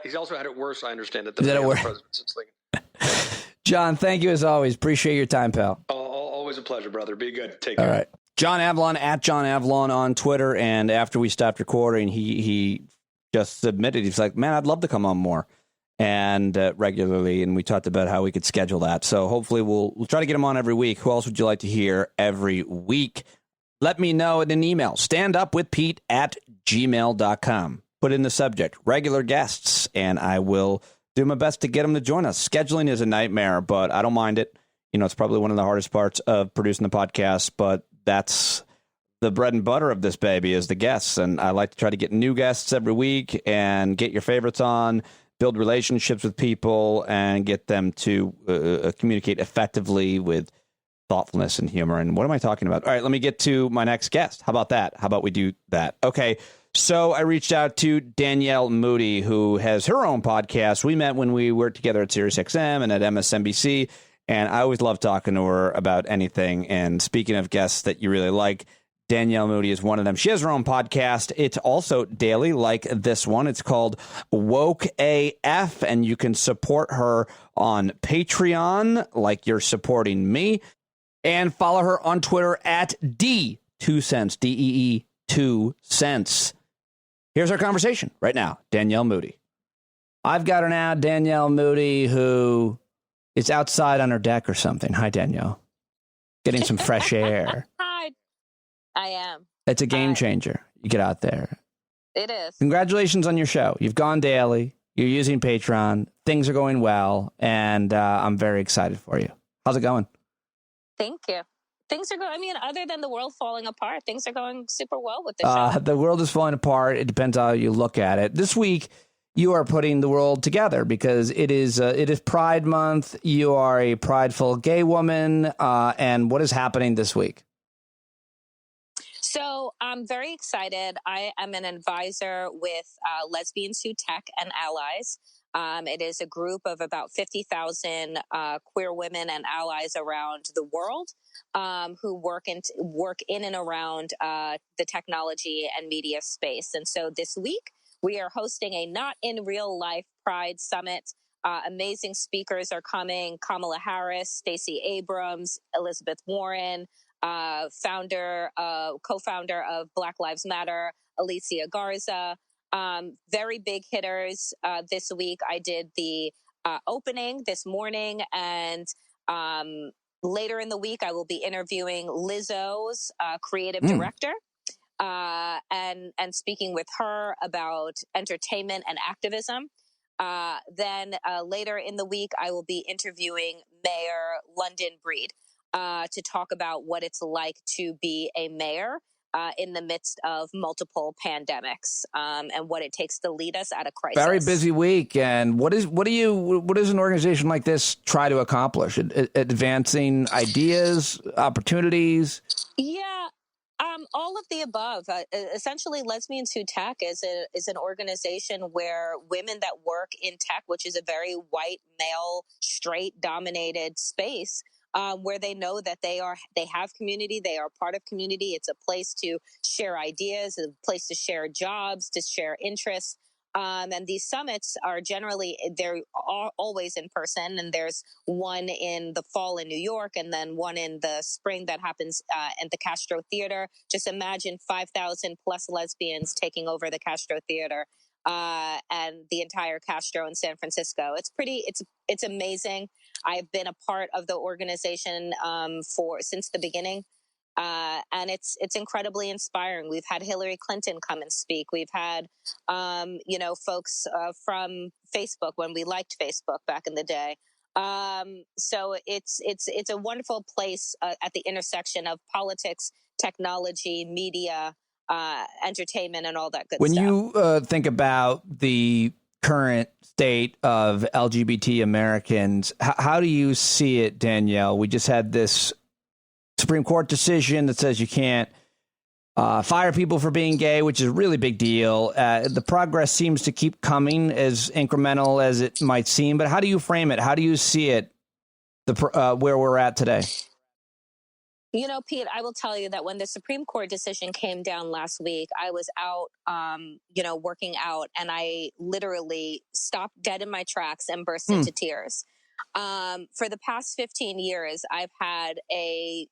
He's also had it worse, I understand, than any other worse? presidents since Lincoln. John, thank you as always. Appreciate your time, pal. Always a pleasure, brother. Be good. Take care. All right. John Avlon, at John Avlon on Twitter. And after we stopped recording, he just submitted. He's like, man, I'd love to come on more and regularly. And we talked about how we could schedule that. So hopefully we'll try to get him on every week. Who else would you like to hear every week? Let me know in an email. standupwithpete@gmail.com. Put in the subject, regular guests, and I will do my best to get them to join us. Scheduling is a nightmare, but I don't mind it. You know, it's probably one of the hardest parts of producing the podcast, but that's the bread and butter of this baby is the guests. And I like to try to get new guests every week and get your favorites on, build relationships with people, and get them to communicate effectively with thoughtfulness and humor. And what am I talking about? All right, let me get to my next guest. How about that? How about we do that? Okay. So I reached out to Danielle Moodie, who has her own podcast. We met when we worked together at SiriusXM and at MSNBC, and I always love talking to her about anything. And speaking of guests that you really like, Danielle Moodie is one of them. She has her own podcast. It's also daily, like this one. It's called Woke AF, and you can support her on Patreon, like you're supporting me, and follow her on Twitter at D2Cents, DEE 2 cents. Here's our conversation right now. Danielle Moodie. I've got her now, Danielle Moodie, who is outside on her deck or something. Hi, Danielle. Getting some fresh air. Hi. I am. It's a game changer. You get out there. It is. Congratulations on your show. You've gone daily. You're using Patreon. Things are going well, and I'm very excited for you. How's it going? Thank you. Things are going, I mean, other than the world falling apart, things are going super well with the show. The world is falling apart. It depends how you look at it. This week, you are putting the world together because it is Pride Month. You are a prideful gay woman. And what is happening this week? So I'm very excited. I am an advisor with Lesbians Who Tech and Allies. It is a group of about 50,000 queer women and allies around the world who work in and around the technology and media space. And so this week, we are hosting a not in real life Pride Summit. Amazing speakers are coming. Kamala Harris, Stacey Abrams, Elizabeth Warren, co-founder of Black Lives Matter, Alicia Garza. Very big hitters this week. I did the opening this morning, and later in the week, I will be interviewing Lizzo's creative director and speaking with her about entertainment and activism. Then later in the week, I will be interviewing Mayor London Breed to talk about what it's like to be a mayor in the midst of multiple pandemics and what it takes to lead us out of crisis. Very busy week. And what does an organization like this try to accomplish? Advancing ideas, opportunities? Yeah. All of the above. Essentially, Lesbians Who Tech is an organization where women that work in tech, which is a very white, male, straight dominated space, where they know that they have community, they are part of community. It's a place to share ideas, a place to share jobs, to share interests. And these summits are they're always in person. And there's one in the fall in New York and then one in the spring that happens at the Castro Theater. Just imagine 5,000 plus lesbians taking over the Castro Theater and the entire Castro in San Francisco. It's amazing. I've been a part of the organization since the beginning. And it's incredibly inspiring. We've had Hillary Clinton come and speak. We've had, folks from Facebook when we liked Facebook back in the day. So it's a wonderful place at the intersection of politics, technology, media, entertainment, and all that good stuff. When you think about the current state of LGBT Americans. How do you see it, Danielle? We just had this Supreme Court decision that says you can't fire people for being gay, which is a really big deal. The progress seems to keep coming, as incremental as it might seem. But how do you frame it? How do you see it, where we're at today? You know, Pete, I will tell you that when the Supreme Court decision came down last week, I was out, working out, and I literally stopped dead in my tracks and burst into tears. For the past 15 years, I've had a,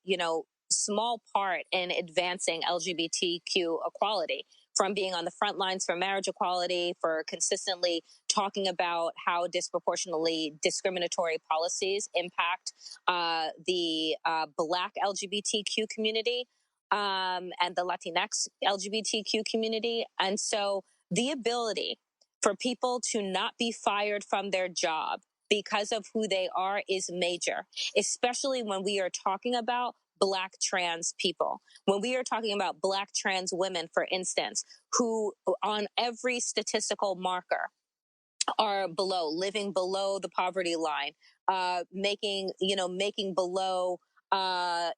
small part in advancing LGBTQ equality, from being on the front lines for marriage equality, for consistently talking about how disproportionately discriminatory policies impact the Black LGBTQ community and the Latinx LGBTQ community. And so the ability for people to not be fired from their job because of who they are is major, especially when we are talking about Black trans people. When we are talking about Black trans women, for instance, who on every statistical marker are living below the poverty line, making below the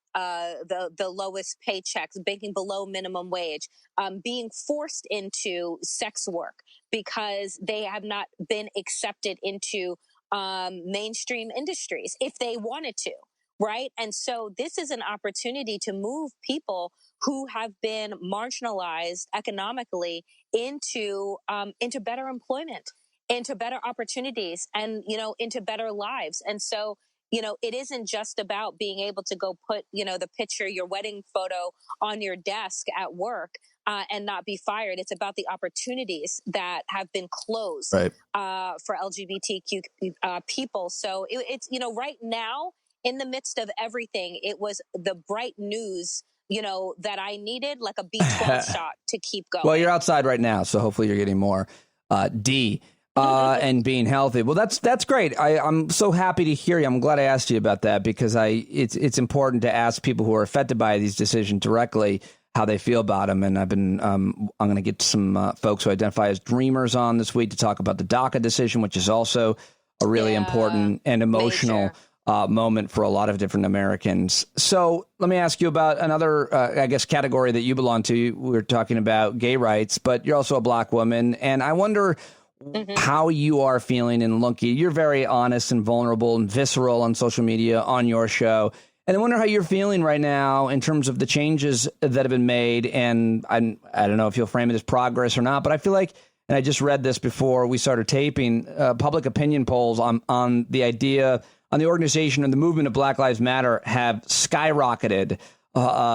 lowest paychecks, making below minimum wage, being forced into sex work because they have not been accepted into mainstream industries if they wanted to. Right. And so this is an opportunity to move people who have been marginalized economically into better employment, into better opportunities, and, into better lives. And so, it isn't just about being able to go put, the picture, your wedding photo on your desk at work and not be fired. It's about the opportunities that have been closed for LGBTQ people. So it's, right now, in the midst of everything, it was the bright news, that I needed, like a B12 shot to keep going. Well, you're outside right now, so hopefully you're getting more D and being healthy. Well, that's great. I'm so happy to hear you. I'm glad I asked you about that because it's important to ask people who are affected by these decisions directly how they feel about them. And I've been I'm going to get some folks who identify as dreamers on this week to talk about the DACA decision, which is also a really important and emotional moment for a lot of different Americans. So let me ask you about another, category that you belong to. We were talking about gay rights, but you're also a Black woman. And I wonder how you are feeling and looking. You're very honest and vulnerable and visceral on social media on your show. And I wonder how you're feeling right now in terms of the changes that have been made. And I don't know if you'll frame it as progress or not, but I feel like, and I just read this before we started taping, public opinion polls on the idea, on the organization and the movement of Black Lives Matter have skyrocketed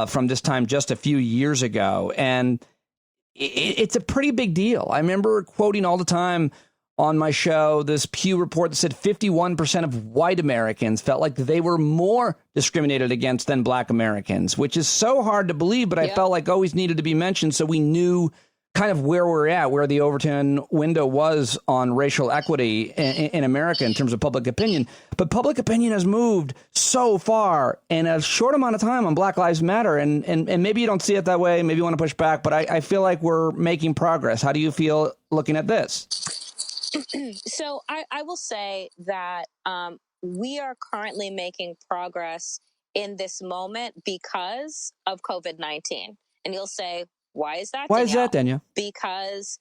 from this time just a few years ago. And it's a pretty big deal. I remember quoting all the time on my show this Pew report that said 51% of white Americans felt like they were more discriminated against than Black Americans, which is so hard to believe, but I felt like always needed to be mentioned so we knew kind of where we're at, where the Overton window was on racial equity in America in terms of public opinion. But public opinion has moved so far in a short amount of time on Black Lives Matter. And maybe you don't see it that way. Maybe you want to push back. But I feel like we're making progress. How do you feel looking at this? So I will say that we are currently making progress in this moment because of COVID-19. And you'll say, why is that, Danielle? Why is that, Danielle? Because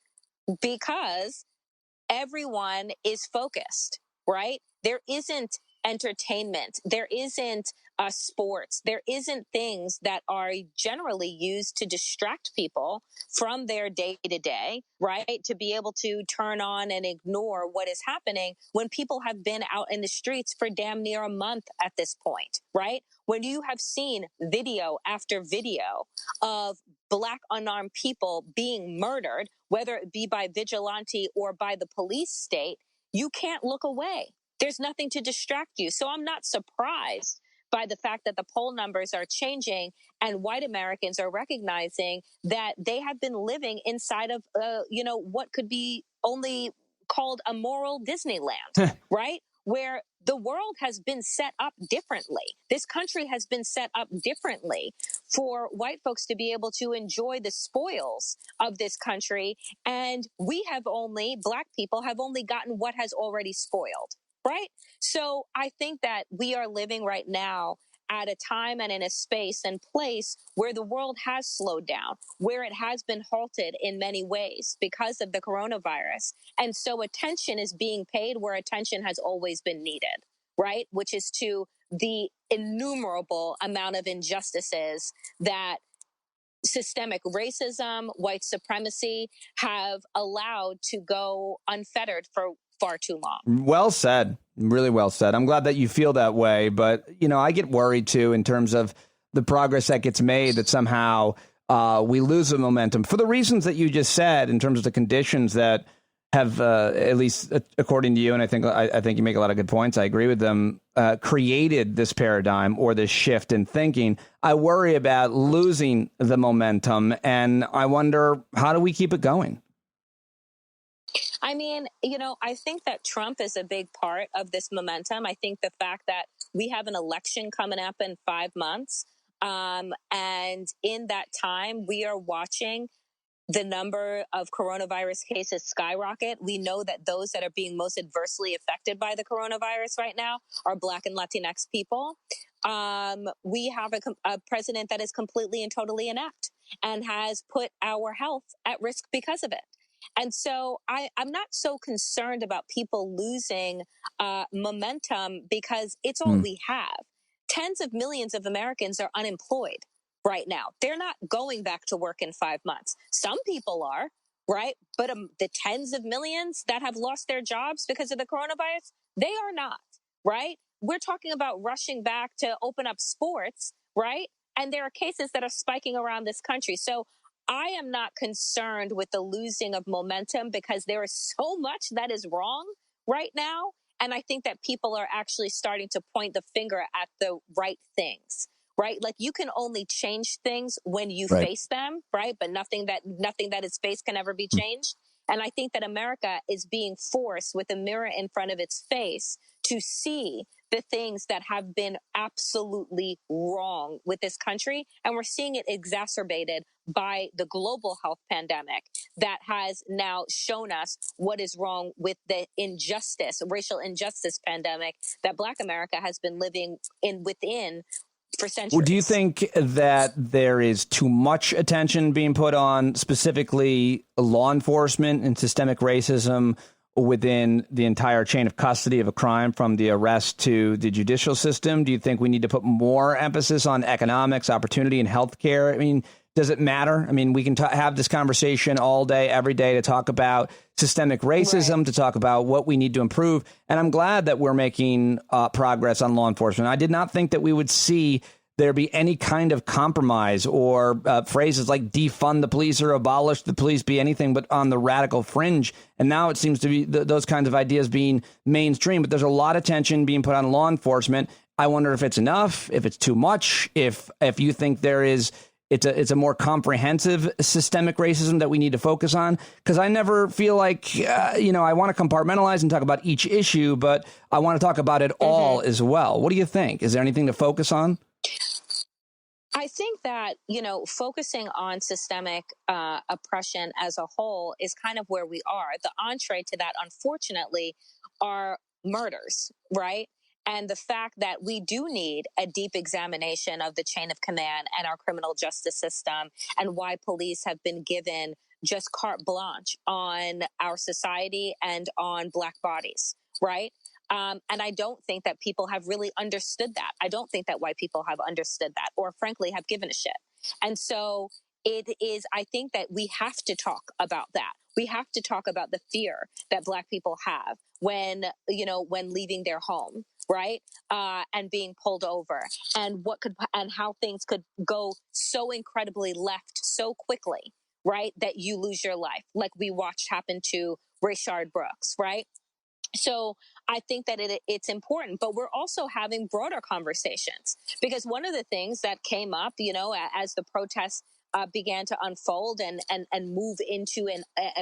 everyone is focused, right? There isn't entertainment. There isn't sports. There isn't things that are generally used to distract people from their day-to-day, right? To be able to turn on and ignore what is happening when people have been out in the streets for damn near a month at this point, right? When you have seen video after video of Black unarmed people being murdered, whether it be by vigilante or by the police state, you can't look away. There's nothing to distract you. So I'm not surprised by the fact that the poll numbers are changing and white Americans are recognizing that they have been living inside of, what could be only called a moral Disneyland, right? Where the world has been set up differently. This country has been set up differently for white folks to be able to enjoy the spoils of this country. And Black people have only gotten what has already spoiled, right? So I think that we are living right now at a time and in a space and place where the world has slowed down, where it has been halted in many ways because of the coronavirus. And so attention is being paid where attention has always been needed, right? Which is to the innumerable amount of injustices that systemic racism, white supremacy have allowed to go unfettered for far too long. Well said. Really well said. I'm glad that you feel that way. But, I get worried, too, in terms of the progress that gets made, that somehow we lose the momentum for the reasons that you just said, in terms of the conditions that have, at least according to you, and I think you make a lot of good points, I agree with them, created this paradigm or this shift in thinking. I worry about losing the momentum, and I wonder, how do we keep it going? I mean, I think that Trump is a big part of this momentum. I think the fact that we have an election coming up in 5 months, and in that time, we are watching the number of coronavirus cases skyrocket. We know that those that are being most adversely affected by the coronavirus right now are Black and Latinx people. We have a president that is completely and totally inept and has put our health at risk because of it. And so I'm not so concerned about people losing momentum, because it's all we have. Tens of millions of Americans are unemployed right now. They're not going back to work in 5 months. Some people are, right? But the tens of millions that have lost their jobs because of the coronavirus, they are not, right? We're talking about rushing back to open up sports, right? And there are cases that are spiking around this country. So I am not concerned with the losing of momentum, because there is so much that is wrong right now. And I think that people are actually starting to point the finger at the right things, right? Like, you can only change things when you face them, right? But nothing that is faced can ever be changed. And I think that America is being forced, with a mirror in front of its face, to see the things that have been absolutely wrong with this country. And we're seeing it exacerbated by the global health pandemic that has now shown us what is wrong with the racial injustice pandemic that Black America has been living within for centuries. Well, do you think that there is too much attention being put on specifically law enforcement and systemic racism within the entire chain of custody of a crime, from the arrest to the judicial system? Do you think we need to put more emphasis on economics, opportunity, and healthcare? I mean, does it matter? I mean, we can have this conversation all day, every day, to talk about systemic racism, to talk about what we need to improve. And I'm glad that we're making progress on law enforcement. I did not think that we would see there be any kind of compromise, or phrases like defund the police or abolish the police be anything but on the radical fringe. And now it seems to be those kinds of ideas being mainstream. But there's a lot of tension being put on law enforcement. I wonder if it's enough, if it's too much, if you think it's a more comprehensive systemic racism that we need to focus on. Because I never feel like, I want to compartmentalize and talk about each issue, but I want to talk about it all as well. What do you think? Is there anything to focus on? I think that, focusing on systemic oppression as a whole is kind of where we are. The entree to that, unfortunately, are murders, right? And the fact that we do need a deep examination of the chain of command and our criminal justice system, and why police have been given just carte blanche on our society and on Black bodies, right? And I don't think that people have really understood that. I don't think that white people have understood that, or frankly have given a shit. And so I think that we have to talk about that. We have to talk about the fear that Black people have when leaving their home, right? And being pulled over, and how things could go so incredibly left so quickly, right? That you lose your life, like we watched happen to Rayshard Brooks, right? So I think that it's important, but we're also having broader conversations, because one of the things that came up, as the protests began to unfold and move into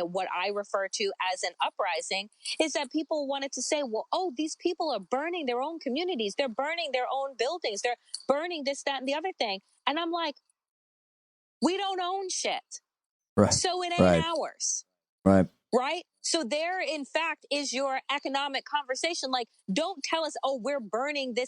what I refer to as an uprising, is that people wanted to say, well, these people are burning their own communities. They're burning their own buildings. They're burning this, that, and the other thing. And I'm like, We don't own shit. Right. So it ain't ours. Right. Right? So there, in fact, is your economic conversation. Like, don't tell us, oh, we're burning down,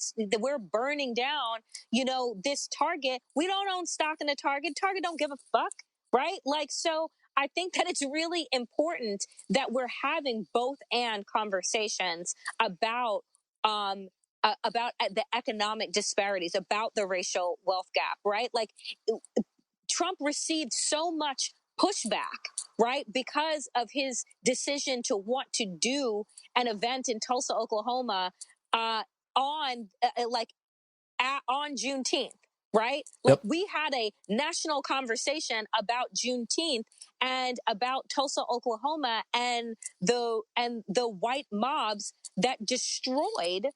this Target. We don't own stock in the Target. Target don't give a fuck. Right? Like, so I think that it's really important that we're having both and conversations about the economic disparities, about the racial wealth gap, right? Like, Trump received so much pushback, right, because of his decision to want to do an event in Tulsa, Oklahoma, on Juneteenth, right? Like, we had a national conversation about Juneteenth and about Tulsa, Oklahoma, and the white mobs that destroyed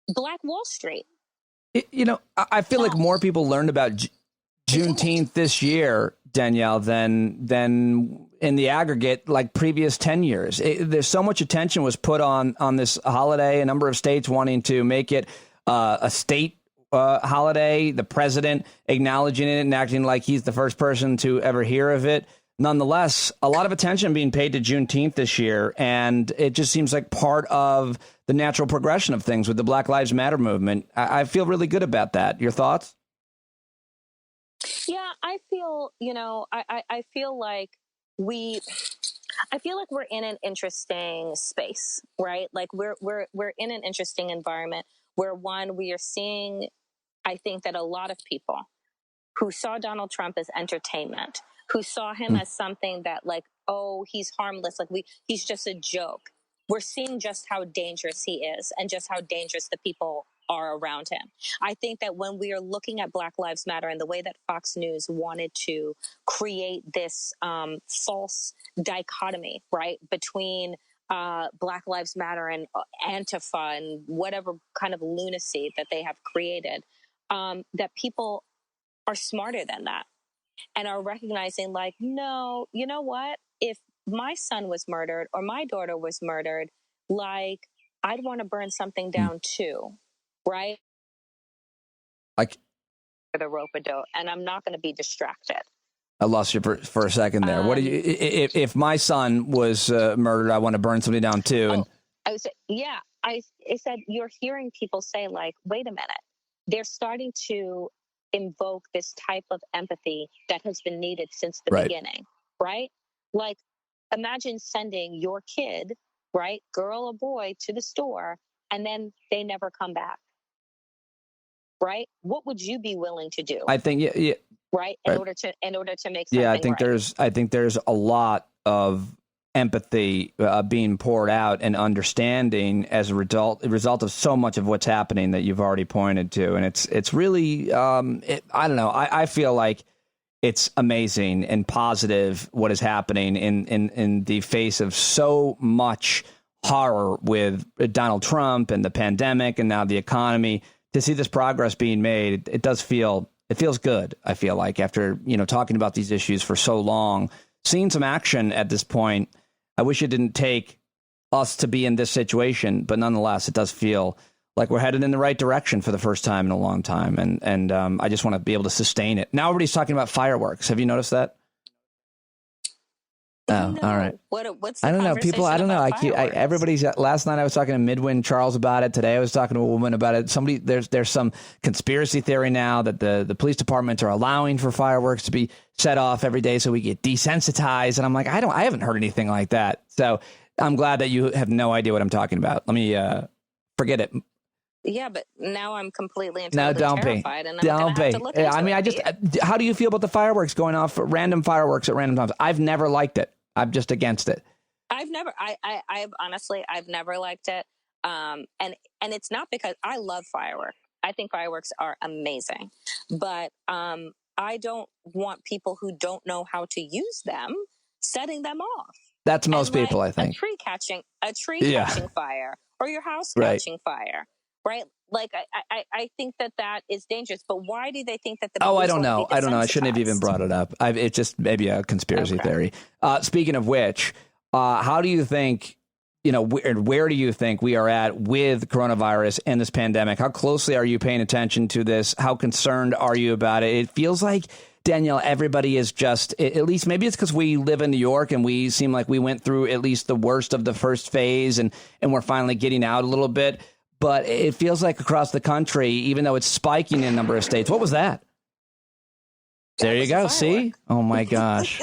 Black Wall Street. I feel like more people learned about Juneteenth this year, Danielle, than in the aggregate, like previous 10 years. There's so much attention was put on this holiday, a number of states wanting to make it a state holiday, the president acknowledging it and acting like he's the first person to ever hear of it. Nonetheless, a lot of attention being paid to Juneteenth this year, and it just seems like part of the natural progression of things with the Black Lives Matter movement. I feel really good about that. Your thoughts? Yeah, I feel, I feel like we're in an interesting space, right? Like we're in an interesting environment where, one, we are seeing, I think that a lot of people who saw Donald Trump as entertainment, who saw him as something that, like, oh, he's harmless, like he's just a joke. We're seeing just how dangerous he is and just how dangerous the people are around him. I think that when we are looking at Black Lives Matter and the way that Fox News wanted to create this false dichotomy, right, between Black Lives Matter and Antifa and whatever kind of lunacy that they have created, that people are smarter than that and are recognizing, like, no, you know what? If my son was murdered or my daughter was murdered, like, I'd want to burn something down too. Right? Like the rope-a-dope, and I'm not going to be distracted. I lost you for a second there. What do you? If my son was murdered, I want to burn somebody down too. And I said you're hearing people say, like, wait a minute, they're starting to invoke this type of empathy that has been needed since the beginning, right? Like, imagine sending your kid, right, girl or boy, to the store, and then they never come back. Right? What would you be willing to do? I think, yeah. Right? In order to make something I think there's a lot of empathy being poured out and understanding as a result of so much of what's happening that you've already pointed to, and it's really I don't know. I feel like it's amazing and positive what is happening in the face of so much horror with Donald Trump and the pandemic and now the economy. To see this progress being made, it feels good. I feel like after, talking about these issues for so long, seeing some action at this point, I wish it didn't take us to be in this situation, but nonetheless, it does feel like we're headed in the right direction for the first time in a long time. And I just want to be able to sustain it. Now everybody's talking about fireworks. Have you noticed that? Oh, no. All right. What's I don't know. People, I don't know. Everybody's last night I was talking to Midwin Charles about it. Today I was talking to a woman about it. There's some conspiracy theory now that the police departments are allowing for fireworks to be set off every day so we get desensitized. And I'm like, I haven't heard anything like that. So I'm glad that you have no idea what I'm talking about. Let me forget it. Yeah, but now I'm completely and totally terrified, and I'm going to have to look into it. How do you feel about the fireworks going off, random fireworks at random times? I've never liked it. I'm just against it. I've honestly never liked it. And it's not because I love fireworks. I think fireworks are amazing, but I don't want people who don't know how to use them setting them off. That's most people, I think. A tree catching fire, or your house catching fire. Right? Like, I think that is dangerous. But why do they think that the police I don't know. I shouldn't have even brought it up. It's just maybe a conspiracy theory. Speaking of which, how do you think, where do you think we are at with coronavirus and this pandemic? How closely are you paying attention to this? How concerned are you about it? It feels like, Danielle, everybody is just, at least maybe it's because we live in New York and we seem like we went through at least the worst of the first phase and we're finally getting out a little bit. But it feels like across the country, even though it's spiking in a number of states. What was that? There you go. See? Oh, my gosh.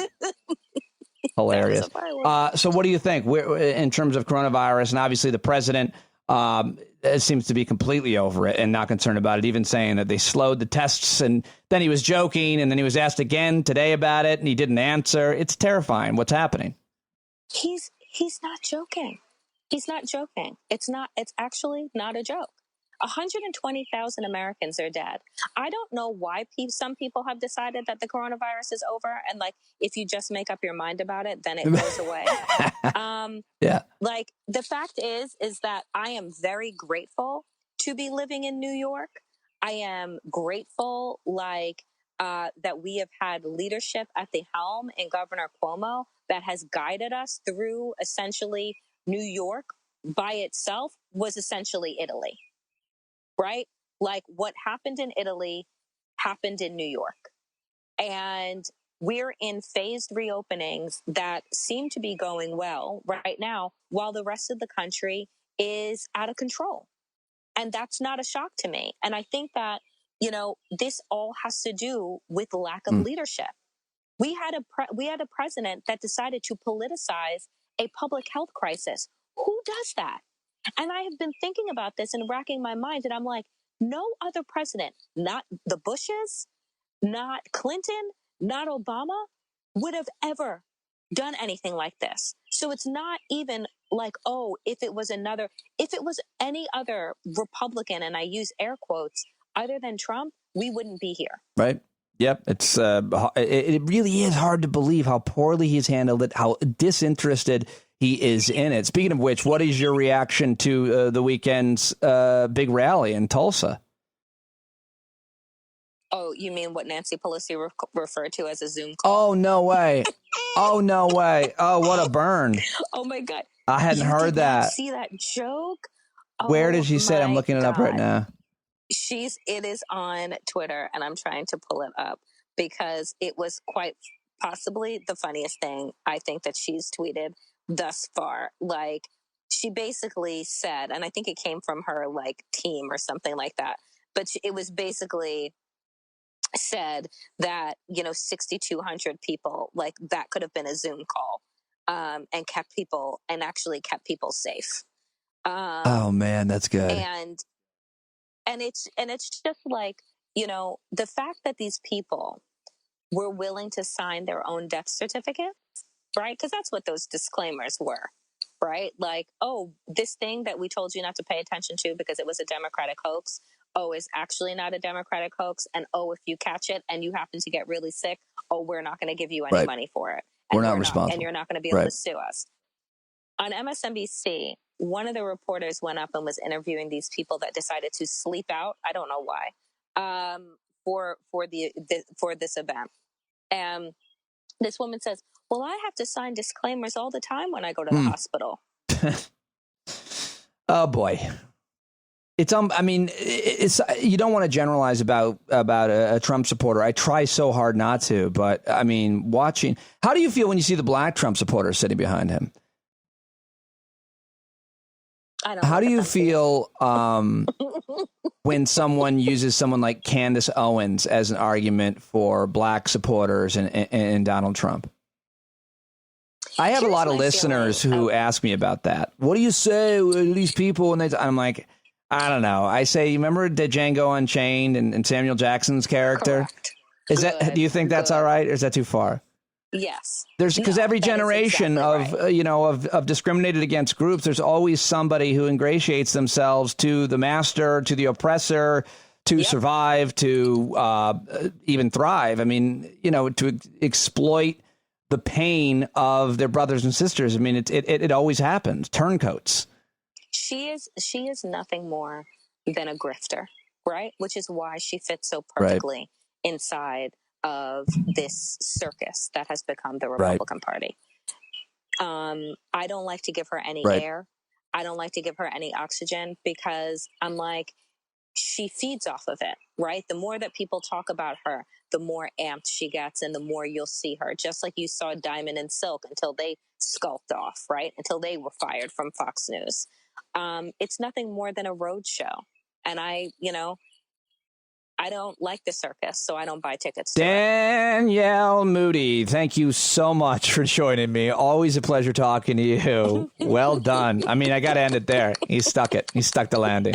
Hilarious. So what do you think in terms of coronavirus? And obviously the president seems to be completely over it and not concerned about it, even saying that they slowed the tests. And then he was joking. And then he was asked again today about it and he didn't answer. It's terrifying. What's happening? He's not joking. He's not joking. It's actually not a joke. 120,000 Americans are dead. I don't know why some people have decided that the coronavirus is over. And like, if you just make up your mind about it, then it goes away. Yeah. Like the fact is that I am very grateful to be living in New York. I am grateful, that we have had leadership at the helm in Governor Cuomo that has guided us through essentially New York by itself was essentially Italy. Right? Like what happened in Italy happened in New York. And we're in phased reopenings that seem to be going well right now, while the rest of the country is out of control. And that's not a shock to me. And I think that, this all has to do with lack of leadership. We had a president that decided to politicize a public health crisis. Who does that? And I have been thinking about this and racking my mind, and I'm like, no other president, not the Bushes, not Clinton, not Obama, would have ever done anything like this. So it's not even like, if it was any other Republican, and I use air quotes, other than Trump, we wouldn't be here. Right. Yep. It's it really is hard to believe how poorly he's handled it, how disinterested he is in it. Speaking of which, what is your reaction to the weekend's big rally in Tulsa? Oh, you mean what Nancy Pelosi referred to as a Zoom call? Oh, no way. Oh, no way. Oh, what a burn. Oh, my God. I hadn't heard that. See that joke? Where did she say? I'm looking it up right now. It is on Twitter, and I'm trying to pull it up because it was quite possibly the funniest thing I think that she's tweeted thus far. Like, she basically said, and I think it came from her team or something like that, but it was basically said that 6,200 people, that could have been a Zoom call, and actually kept people safe. Oh man, that's good. And it's just the fact that these people were willing to sign their own death certificates, right? Because that's what those disclaimers were, right? Like, this thing that we told you not to pay attention to because it was a Democratic hoax, is actually not a Democratic hoax. And if you catch it and you happen to get really sick, we're not going to give you any money for it. And we're not responsible. And you're not going to be able to sue us. On MSNBC, one of the reporters went up and was interviewing these people that decided to sleep out. I don't know why, for this event. And this woman says, well, I have to sign disclaimers all the time when I go to the hospital. Oh boy. It's it's you don't want to generalize about a Trump supporter. I try so hard not to, but I mean, watching. How do you feel when you see the black Trump supporters sitting behind him? How do you feel when someone uses someone like Candace Owens as an argument for black supporters and Donald Trump? I have a lot of listeners who ask me about that. What do you say to these people? And I'm like, I don't know. I say, you remember the Django Unchained and Samuel Jackson's character? Correct. Do you think that's all right, or is that too far? Yes. Because every generation of discriminated against groups, there's always somebody who ingratiates themselves to the master, to the oppressor, to survive, to even thrive. I mean, to exploit the pain of their brothers and sisters. I mean, it always happens. Turncoats. She is nothing more than a grifter, right? Which is why she fits so perfectly inside of this circus that has become the Republican Party. I don't like to give her any air. I don't like to give her any oxygen because I'm like, she feeds off of it, right? The more that people talk about her, the more amped she gets and the more you'll see her. Just like you saw Diamond and Silk until they skulked off, right? Until they were fired from Fox News. It's nothing more than a road show. And I don't like the circus, so I don't buy tickets to it. Danielle Moodie, thank you so much for joining me. Always a pleasure talking to you. Well done. I mean, I got to end it there. He stuck it. He stuck the landing.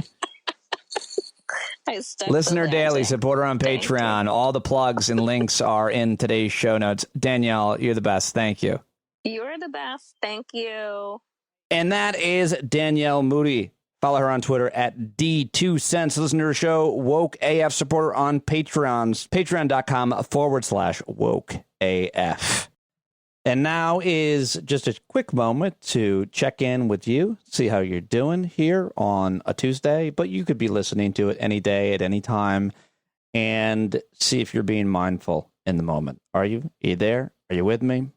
Listener Daily, supporter on Patreon. All the plugs and links are in today's show notes. Danielle, you're the best. Thank you. You're the best. Thank you. And that is Danielle Moodie. Follow her on Twitter at D2Cents. Listen to her show, Woke AF. Supporter on patreon.com/Woke AF. And now is just a quick moment to check in with you, see how you're doing here on a Tuesday, but you could be listening to it any day at any time and see if you're being mindful in the moment. Are you? Are you there? Are you with me?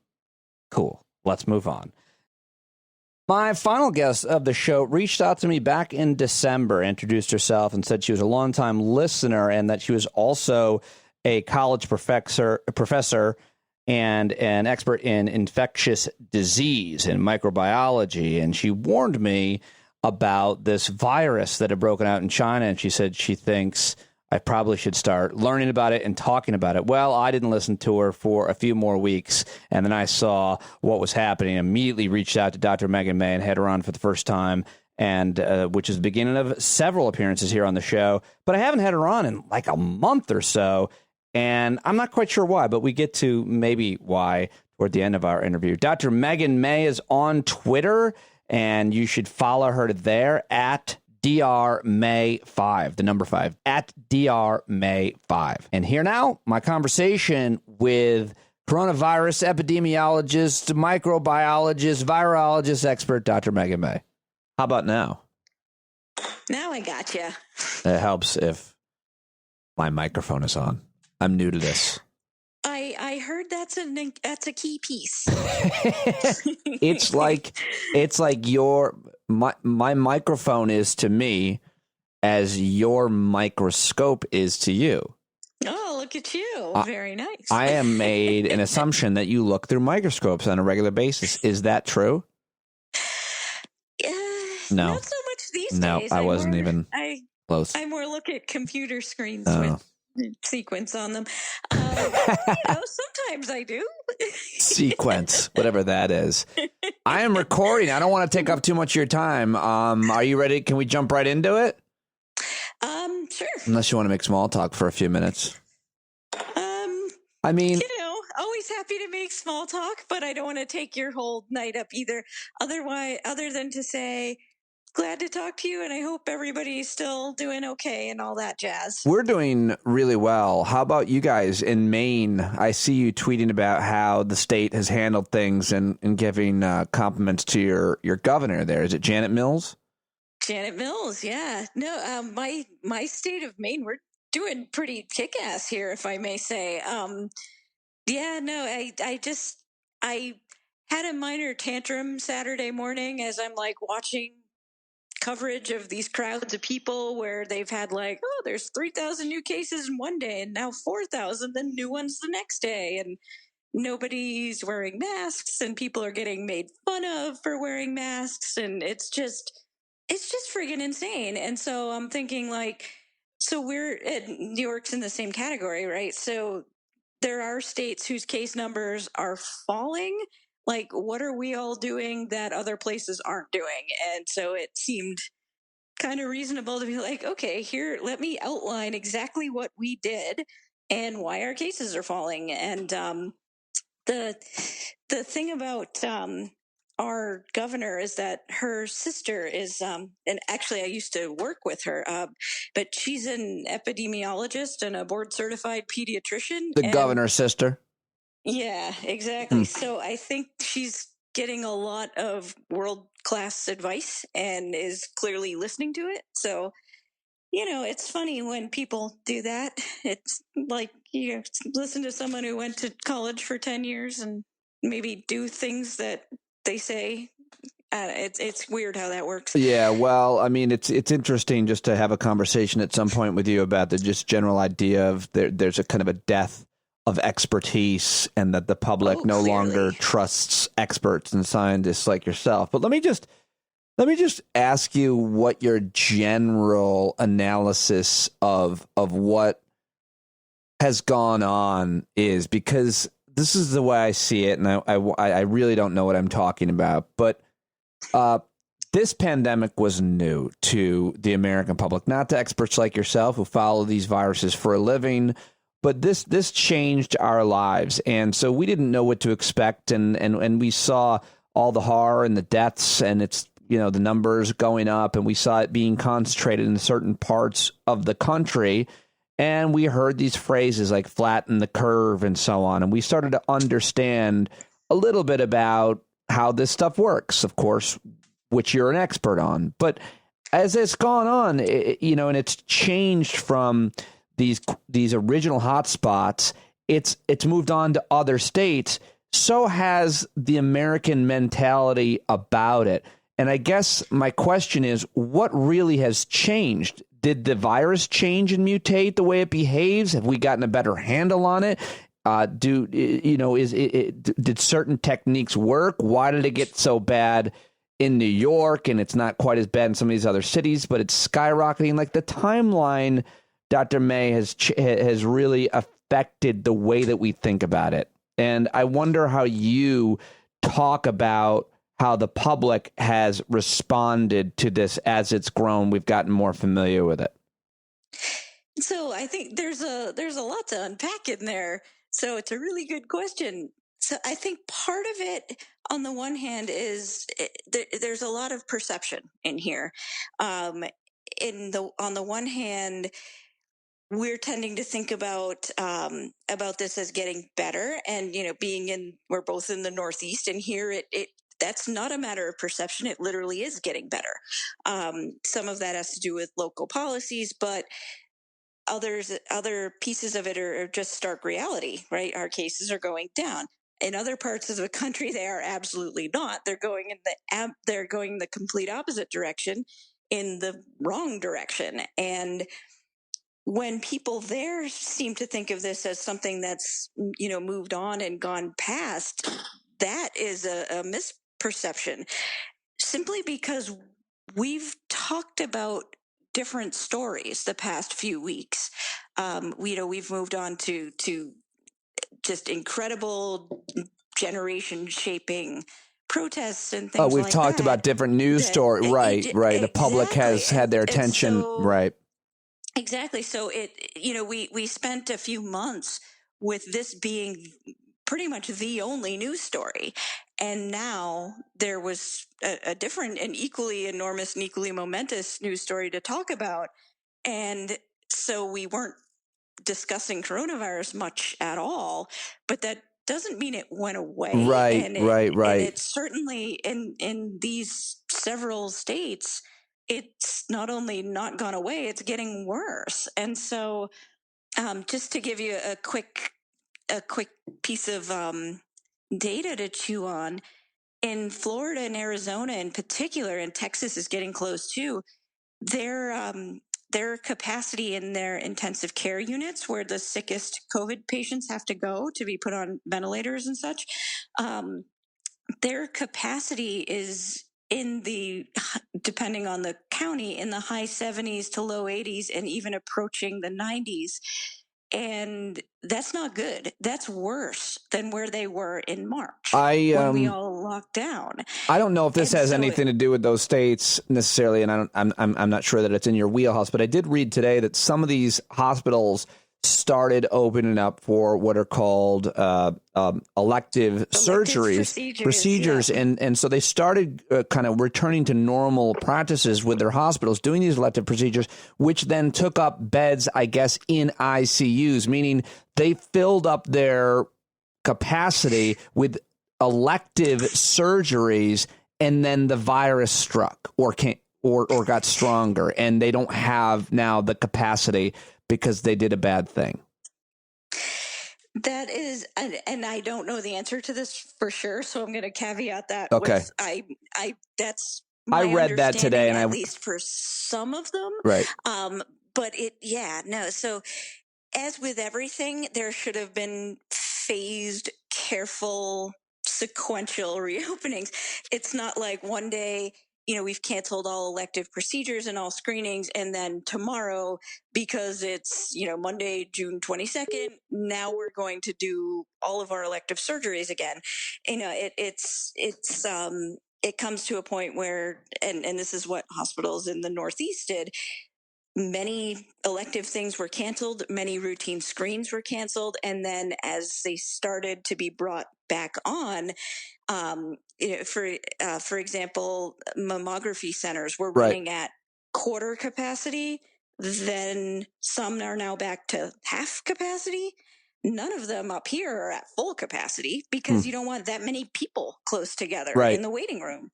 Cool. Let's move on. My final guest of the show reached out to me back in December, introduced herself, and said she was a longtime listener and that she was also a college professor and an expert in infectious disease and microbiology. And she warned me about this virus that had broken out in China. And she said she thinks I probably should start learning about it and talking about it. Well, I didn't listen to her for a few more weeks. And then I saw what was happening, immediately reached out to Dr. Meghan May and had her on for the first time, and which is the beginning of several appearances here on the show. But I haven't had her on in like a month or so. And I'm not quite sure why, but we get to maybe why toward the end of our interview. Dr. Meghan May is on Twitter, and you should follow her there at drmay5, the number 5, at drmay5. And here now, my conversation with coronavirus epidemiologist, microbiologist, virologist expert, Dr. Meghan May. How about now? Now I got you. It helps if my microphone is on. I'm new to this. I heard that's a key piece. It's like my microphone is to me as your microscope is to you. Oh, look at you. Very nice. I am made an assumption that you look through microscopes on a regular basis. Is that true? No. Not so much these days. No, I wasn't even close. I more look at computer screens with sequence on them. Sometimes I do. Sequence, whatever that is. I am recording. I don't want to take up too much of your time. Are you ready? Can we jump right into it? Sure. Unless you want to make small talk for a few minutes. I mean, always happy to make small talk, but I don't want to take your whole night up either. Other than to say, glad to talk to you, and I hope everybody's still doing okay and all that jazz. We're doing really well. How about you guys in Maine? I see you tweeting about how the state has handled things and giving compliments to your governor there. Is it Janet Mills? Janet Mills, yeah. No, my state of Maine, we're doing pretty kick-ass here, if I may say. I had a minor tantrum Saturday morning as I'm like watching coverage of these crowds of people where they've had there's 3,000 new cases in one day and now 4,000, then new ones the next day. And nobody's wearing masks and people are getting made fun of for wearing masks. And it's just friggin' insane. And so I'm thinking New York's in the same category, right? So there are states whose case numbers are falling. What are we all doing that other places aren't doing? And so it seemed kind of reasonable to be like, okay, here, let me outline exactly what we did and why our cases are falling. And the thing about our governor is that her sister is, and actually I used to work with her, but she's an epidemiologist and a board certified pediatrician. The governor's sister. Yeah, exactly. So I think she's getting a lot of world-class advice and is clearly listening to it. So, it's funny when people do that. It's like you listen to someone who went to college for 10 years and maybe do things that they say. It's weird how that works. Yeah, well, I mean, it's interesting just to have a conversation at some point with you about the just general idea of there's a kind of a death of expertise and that the public no longer trusts experts and scientists like yourself. But let me just ask you what your general analysis of what has gone on is, because this is the way I see it, and I really don't know what I'm talking about. But this pandemic was new to the American public, not to experts like yourself who follow these viruses for a living. But this changed our lives, and so we didn't know what to expect, and we saw all the horror and the deaths, and it's, you know, the numbers going up, and we saw it being concentrated in certain parts of the country, and we heard these phrases like flatten the curve and so on, and we started to understand a little bit about how this stuff works, of course, which you're an expert on. But as it's gone on, and it's changed from these original hotspots, it's moved on to other states. So has the American mentality about it. And I guess my question is, what really has changed? Did the virus change and mutate the way it behaves? Have we gotten a better handle on it? Did certain techniques work? Why did it get so bad in New York and it's not quite as bad in some of these other cities, but it's skyrocketing? Like, the timeline, Dr. May, has really affected the way that we think about it. And I wonder how you talk about how the public has responded to this as it's grown. We've gotten more familiar with it. So I think there's a lot to unpack in there. So it's a really good question. So I think part of it, on the one hand, is there's a lot of perception in here. On the one hand, we're tending to think about this as getting better, and we're both in the Northeast, and here that's not a matter of perception. It literally is getting better. Some of that has to do with local policies, but other pieces of it are just stark reality, right? Our cases are going down. In other parts of the country, they are absolutely not. They're going the complete opposite direction, in the wrong direction. And when people there seem to think of this as something that's, moved on and gone past, that is a misperception, simply because we've talked about different stories the past few weeks. We've moved on to just incredible generation shaping protests and things. We've talked about different news stories. Right. The public has had their attention. Right. Exactly. So we spent a few months with this being pretty much the only news story. And now there was a different and equally enormous and equally momentous news story to talk about. And so we weren't discussing coronavirus much at all, but that doesn't mean it went away. Right. And it's certainly in these several states, it's not only not gone away, it's getting worse. And so just to give you a quick piece of data to chew on, in Florida and Arizona in particular, and Texas is getting close too, their capacity in their intensive care units, where the sickest COVID patients have to go to be put on ventilators and such, their capacity is depending on the county, in the high 70s to low 80s, and even approaching the 90s. And that's not good. That's worse than where they were in March when we all locked down. I don't know if this has anything to do with those states necessarily, and I'm not sure that it's in your wheelhouse. But I did read today that some of these hospitals started opening up for what are called elective procedures. Yeah. And so they started kind of returning to normal practices with their hospitals, doing these elective procedures, which then took up beds, I guess, in ICUs, meaning they filled up their capacity with elective surgeries, and then the virus struck or got stronger, and they don't have now the capacity because they did a bad thing. That is, and I don't know the answer to this for sure, so I'm going to caveat that. Okay. That's I read that today, and at least for some of them, right. But so as with everything, there should have been phased, careful, sequential reopenings. It's not like one day, we've canceled all elective procedures and all screenings, and then tomorrow, because it's, Monday, June 22nd, now we're going to do all of our elective surgeries again. It comes to a point where, and this is what hospitals in the Northeast did, many elective things were canceled, many routine screens were canceled, and then as they started to be brought back on, for example, mammography centers were running at quarter capacity, then some are now back to half capacity. None of them up here are at full capacity because you don't want that many people close together in the waiting room.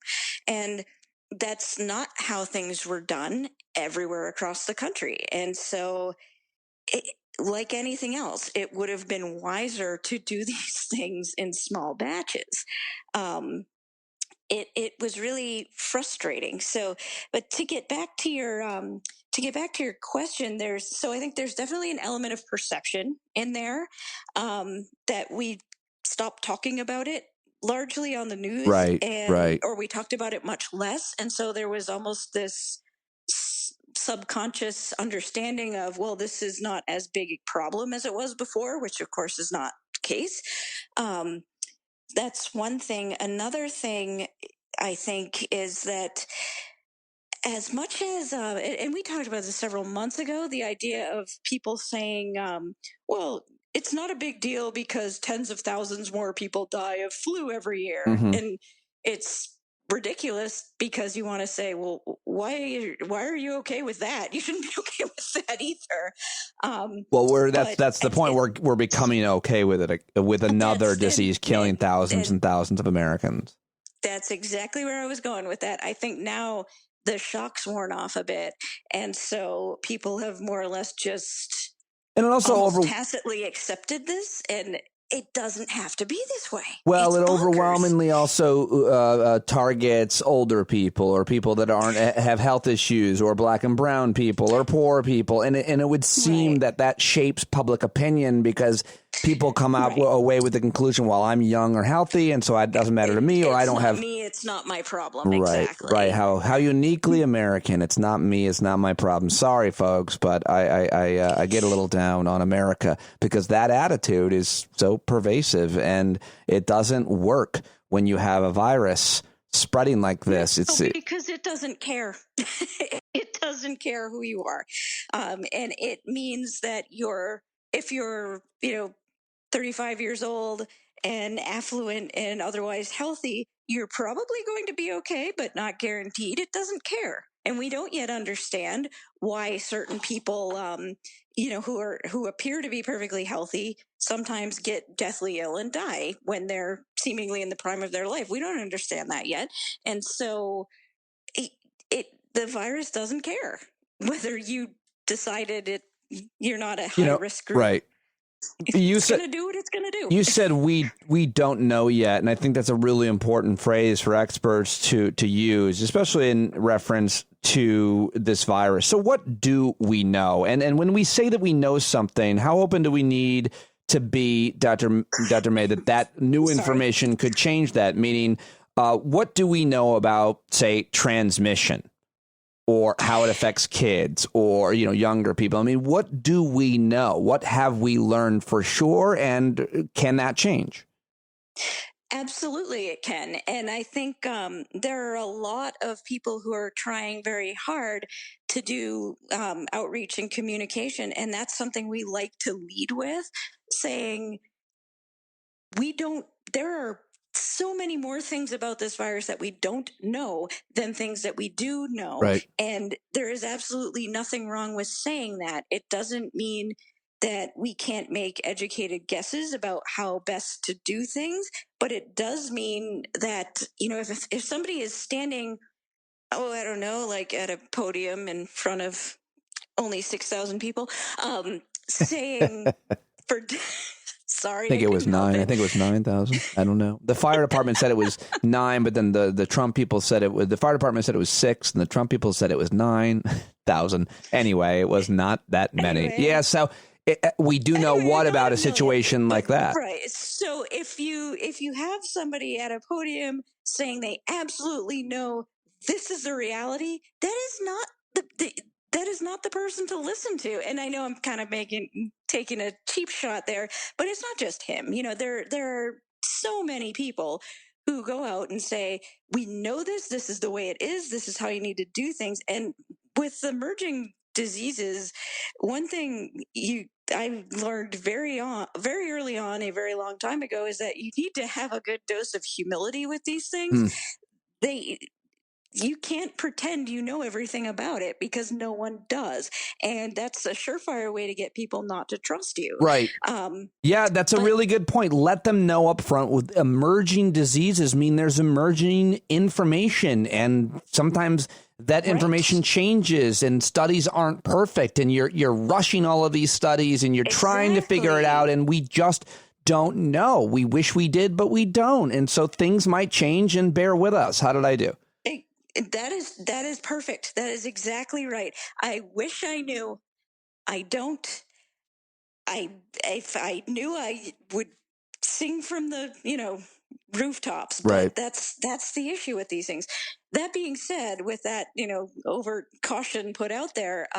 And that's not how things were done everywhere across the country. And so, like anything else, it would have been wiser to do these things in small batches. It was really frustrating. So, but to get back to your question, I think there's definitely an element of perception in there, that we stopped talking about it largely on the news, or we talked about it much less. And so there was almost this subconscious understanding of, well, this is not as big a problem as it was before, which of course is not the case. That's one thing. Another thing I think is that as much as, and we talked about this several months ago, the idea of people saying, well, it's not a big deal because tens of thousands more people die of flu every year. And it's ridiculous because you want to say, well, why are you okay with that? You shouldn't be okay with that either. Well, that's the point. We're becoming okay with it, with another disease killing thousands and thousands of Americans. That's exactly where I was going with that. I think now the shock's worn off a bit, and so people have more or less just tacitly accepted this, and it doesn't have to be this way. Well, it overwhelmingly also targets older people or people that have health issues, or black and brown people or poor people, and it would seem that shapes public opinion because people come out away with the conclusion, well, I'm young or healthy, and so it doesn't matter to me, or I don't have me. It's not my problem. Right, exactly. Right. How uniquely American. It's not me. It's not my problem. Sorry, folks, but I get a little down on America because that attitude is so pervasive, and it doesn't work when you have a virus spreading like this. Because it doesn't care. It doesn't care who you are, and it means that if you're 35 years old and affluent and otherwise healthy, you're probably going to be okay, but not guaranteed. It doesn't care. And we don't yet understand why certain people, who appear to be perfectly healthy sometimes get deathly ill and die when they're seemingly in the prime of their life. We don't understand that yet. And so the virus doesn't care whether you decided you're not a high risk group. Right. It's going to do what it's going to do. You said we don't know yet, and I think that's a really important phrase for experts to use, especially in reference to this virus. So what do we know? And when we say that we know something, how open do we need to be, Dr. May, that new information could change that? Meaning, what do we know about, say, transmission? Or how it affects kids or, younger people. I mean, what do we know? What have we learned for sure? And can that change? Absolutely, it can. And I think there are a lot of people who are trying very hard to do outreach and communication. And that's something we like to lead with, saying there are so many more things about this virus that we don't know than things that we do know. Right. And there is absolutely nothing wrong with saying that. It doesn't mean that we can't make educated guesses about how best to do things, but it does mean that, if somebody is standing, I don't know, like at a podium in front of only 6,000 people, saying Sorry. I think it was 9. I think it was 9,000. I don't know. The fire department said it was 9, but then the Trump people said the fire department said it was 6, and the Trump people said it was 9,000. Anyway, it was not that many. Anyway. Yeah. So we do know what about a situation like that? Right. So if you have somebody at a podium saying they absolutely know this is the reality, that is not that is not the person to listen to. And I know I'm kind of taking a cheap shot there, but it's not just him. There are so many people who go out and say, we know this is the way it is, this is how you need to do things. And with emerging diseases, one thing I learned very early on, a very long time ago, is that you need to have a good dose of humility with these things. You can't pretend you know everything about it, because no one does. And that's a surefire way to get people not to trust you. Right. Yeah, that's a really good point. Let them know up front. With emerging diseases mean there's emerging information, and sometimes that information changes, and studies aren't perfect, and you're rushing all of these studies, and you're trying to figure it out, and we just don't know. We wish we did, but we don't. And so things might change, and bear with us. How did I do? That is perfect. That is exactly right. I wish I knew. I don't. If I knew, I would sing from the rooftops. But right. That's the issue with these things. That being said, with that over caution put out there,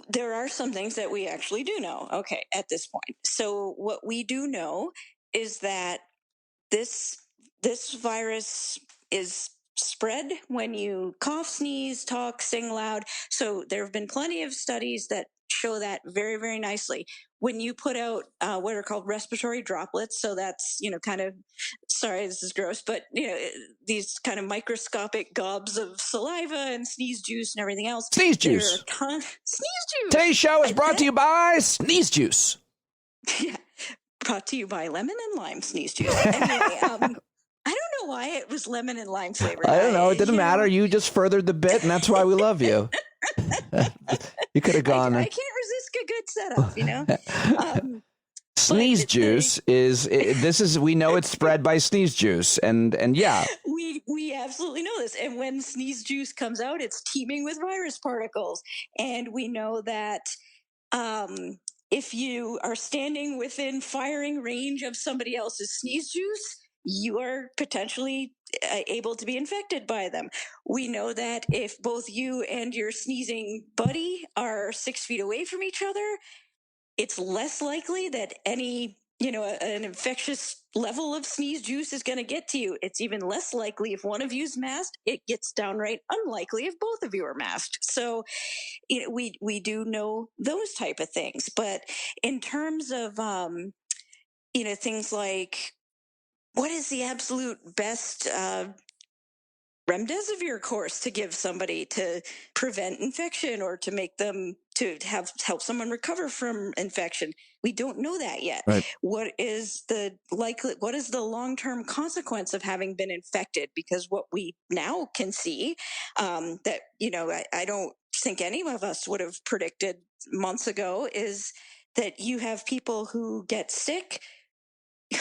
there are some things that we actually do know. Okay, at this point. So what we do know is that this virus is spread when you cough, sneeze, talk, sing loud. So there have been plenty of studies that show that very, very nicely. When you put out what are called respiratory droplets, so that's, kind of, sorry, this is gross, but, these kind of microscopic gobs of saliva and sneeze juice and everything else. Sneeze juice. Sneeze juice. Today's show is brought to you by Sneeze Juice. Yeah. Brought to you by lemon and lime sneeze juice. Anyway, I don't know why it was lemon and lime flavored. I don't know. It didn't matter. You just furthered the bit, and that's why we love you. You could have gone. I can't resist a good setup, Sneeze juice we know it's spread by sneeze juice, and yeah. We absolutely know this. And when sneeze juice comes out, it's teeming with virus particles. And we know that if you are standing within firing range of somebody else's sneeze juice, you are potentially able to be infected by them. We know that if both you and your sneezing buddy are 6 feet away from each other, it's less likely that any, an infectious level of sneeze juice is going to get to you. It's even less likely if one of you's masked. It gets downright unlikely if both of you are masked. So we do know those type of things. But in terms of, things like, what is the absolute best remdesivir course to give somebody to prevent infection or to make them help someone recover from infection? We don't know that yet. Right. What is the long-term consequence of having been infected? Because what we now can see that, I don't think any of us would have predicted months ago is that you have people who get sick,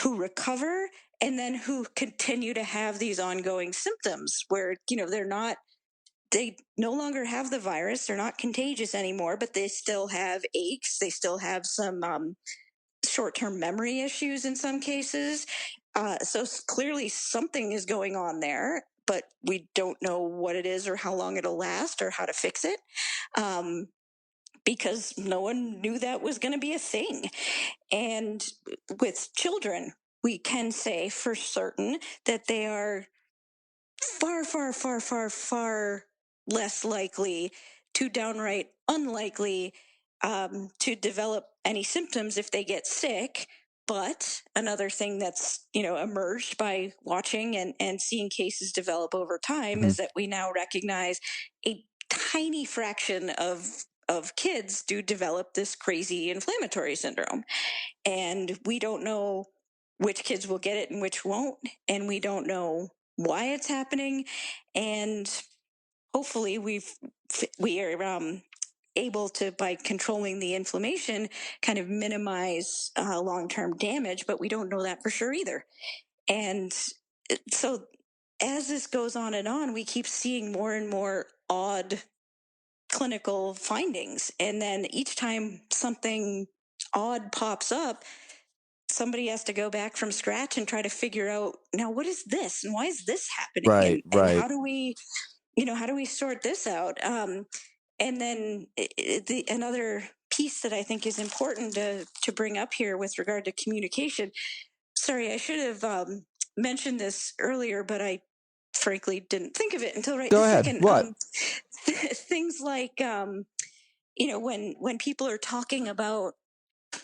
who recover, and then who continue to have these ongoing symptoms where, they no longer have the virus. They're not contagious anymore, but they still have aches. They still have some short-term memory issues in some cases. So clearly something is going on there, but we don't know what it is or how long it'll last or how to fix it. Because no one knew that was going to be a thing. And with children, we can say for certain that they are far, far, far, far, far less likely to downright unlikely to develop any symptoms if they get sick. But another thing that's, emerged by watching and seeing cases develop over time is that we now recognize a tiny fraction of kids do develop this crazy inflammatory syndrome. And we don't know which kids will get it and which won't. And we don't know why it's happening. And hopefully we are able to, by controlling the inflammation, kind of minimize long-term damage, but we don't know that for sure either. And so as this goes on and on, we keep seeing more and more odd clinical findings. And then each time something odd pops up, somebody has to go back from scratch and try to figure out, now what is this and why is this happening? Right, and how do we sort this out? And then another piece that I think is important to bring up here with regard to communication. Sorry, I should have mentioned this earlier, but I frankly didn't think of it until right Go this ahead. second. What? Things like, when people are talking about,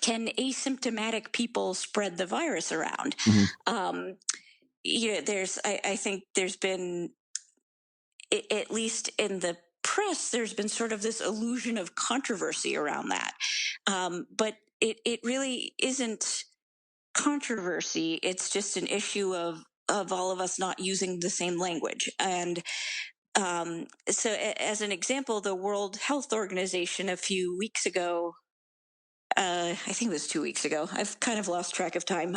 can asymptomatic people spread the virus around? Mm-hmm. I think there's been, at least in the press, there's been sort of this illusion of controversy around that. But it really isn't controversy. It's just an issue of all of us not using the same language. And so as an example, the World Health Organization a few weeks ago, I think it was 2 weeks ago, I've kind of lost track of time,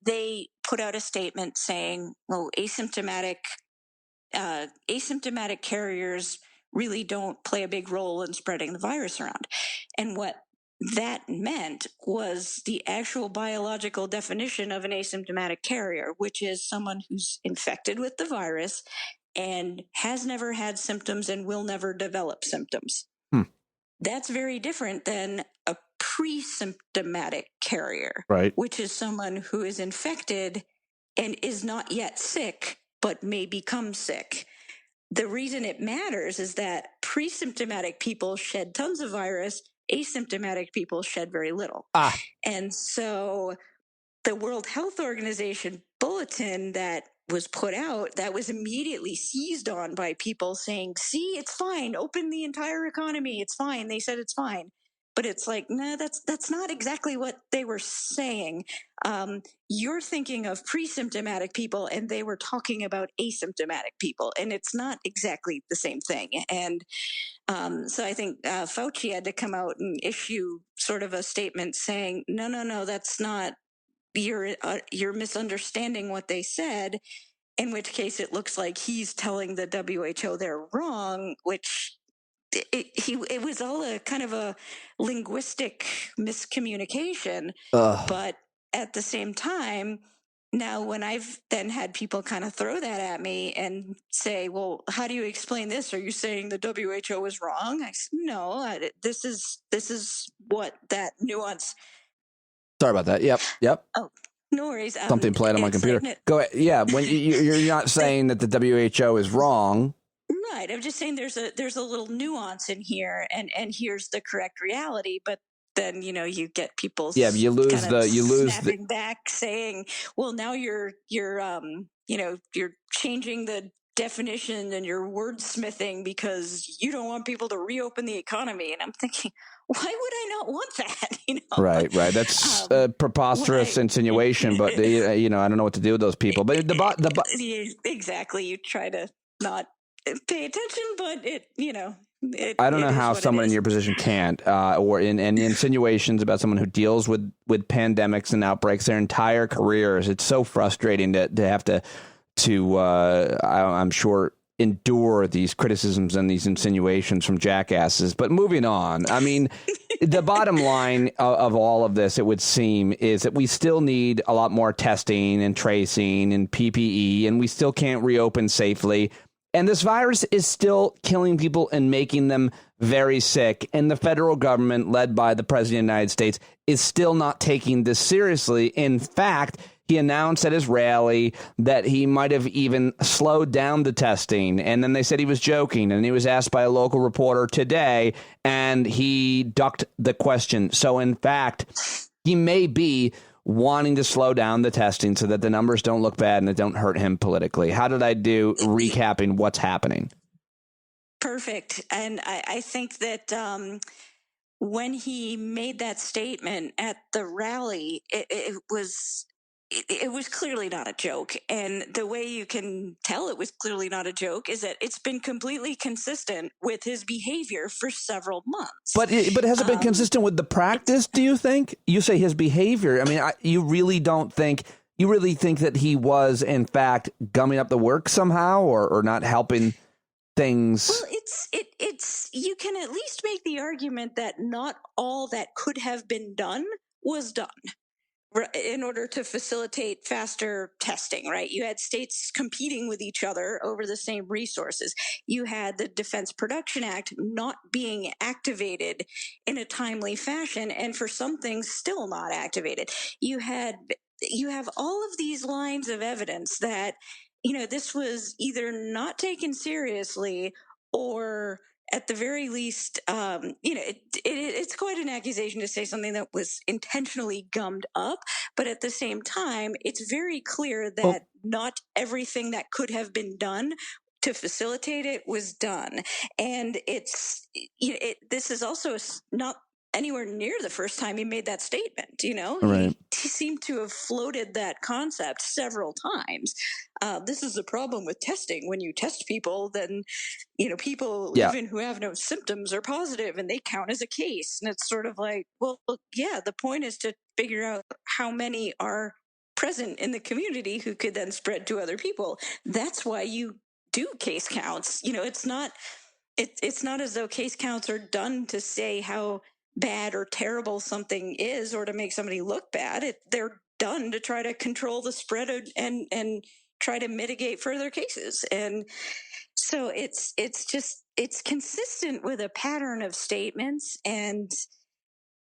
they put out a statement saying, well, asymptomatic carriers really don't play a big role in spreading the virus around. And what that meant was the actual biological definition of an asymptomatic carrier, which is someone who's infected with the virus and has never had symptoms and will never develop symptoms. That's very different than a pre-symptomatic carrier, right, which is someone who is infected and is not yet sick, but may become sick. The reason it matters is that pre-symptomatic people shed tons of virus, asymptomatic people shed very little. And so the World Health Organization bulletin that was put out, that was immediately seized on by people saying, see, it's fine, open the entire economy, it's fine, they said it's fine. But it's like, no, that's not exactly what they were saying. You're thinking of pre-symptomatic people, and they were talking about asymptomatic people, and it's not exactly the same thing. And so I think Fauci had to come out and issue sort of a statement saying, no, that's not, you're misunderstanding what they said, in which case it looks like he's telling the WHO they're wrong, which it was all a kind of a linguistic miscommunication. But at the same time, now when I've then had people kind of throw that at me and say, well, how do you explain this? Are you saying the WHO is wrong? I said, no, this is what that nuance. Sorry about that. Yep. Oh, no worries. Something played on my computer. Go ahead. Yeah, when you're not saying that the WHO is wrong. Right. I'm just saying there's a little nuance in here, and here's the correct reality. But then you get people snapping back saying, well, now you're changing the definition and you're wordsmithing because you don't want people to reopen the economy. And I'm thinking, why would I not want that? Right. That's a preposterous insinuation, but I don't know what to do with those people. But exactly, you try to not pay attention, but I don't know how someone in your position can't, or in insinuations about someone who deals with pandemics and outbreaks their entire careers. It's so frustrating to have to I'm sure, endure these criticisms and these insinuations from jackasses. But moving on, I mean, the bottom line of all of this, it would seem, is that we still need a lot more testing and tracing and PPE, and we still can't reopen safely. And this virus is still killing people and making them very sick. And the federal government, led by the president of the United States, is still not taking this seriously. In fact, he announced at his rally that he might have even slowed down the testing. And then they said he was joking. And he was asked by a local reporter today, and he ducked the question. So, in fact, he may be wanting to slow down the testing so that the numbers don't look bad and it don't hurt him politically. How did I do recapping what's happening? Perfect. And I think that when he made that statement at the rally, it was clearly not a joke. And the way you can tell it was clearly not a joke is that it's been completely consistent with his behavior for several months. But has it been consistent with the practice, do you think? You say his behavior. I mean, you really think that he was, in fact, gumming up the work somehow or not helping things? Well, it's you can at least make the argument that not all that could have been done was done in order to facilitate faster testing, right? You had states competing with each other over the same resources. You had the Defense Production Act not being activated in a timely fashion, and for some things still not activated. You have all of these lines of evidence that, this was either not taken seriously or at the very least, it's quite an accusation to say something that was intentionally gummed up. But at the same time, it's very clear that not everything that could have been done to facilitate it was done. And this is also not anywhere near the first time he made that statement. Right. He seemed to have floated that concept several times. This is the problem with testing. When you test people, then people even who have no symptoms are positive and they count as a case. And it's sort of like, well, yeah, the point is to figure out how many are present in the community who could then spread to other people. That's why you do case counts. It's not as though case counts are done to say how bad or terrible something is or to make somebody look bad. They're done to try to control the spread and try to mitigate further cases. And so it's consistent with a pattern of statements, and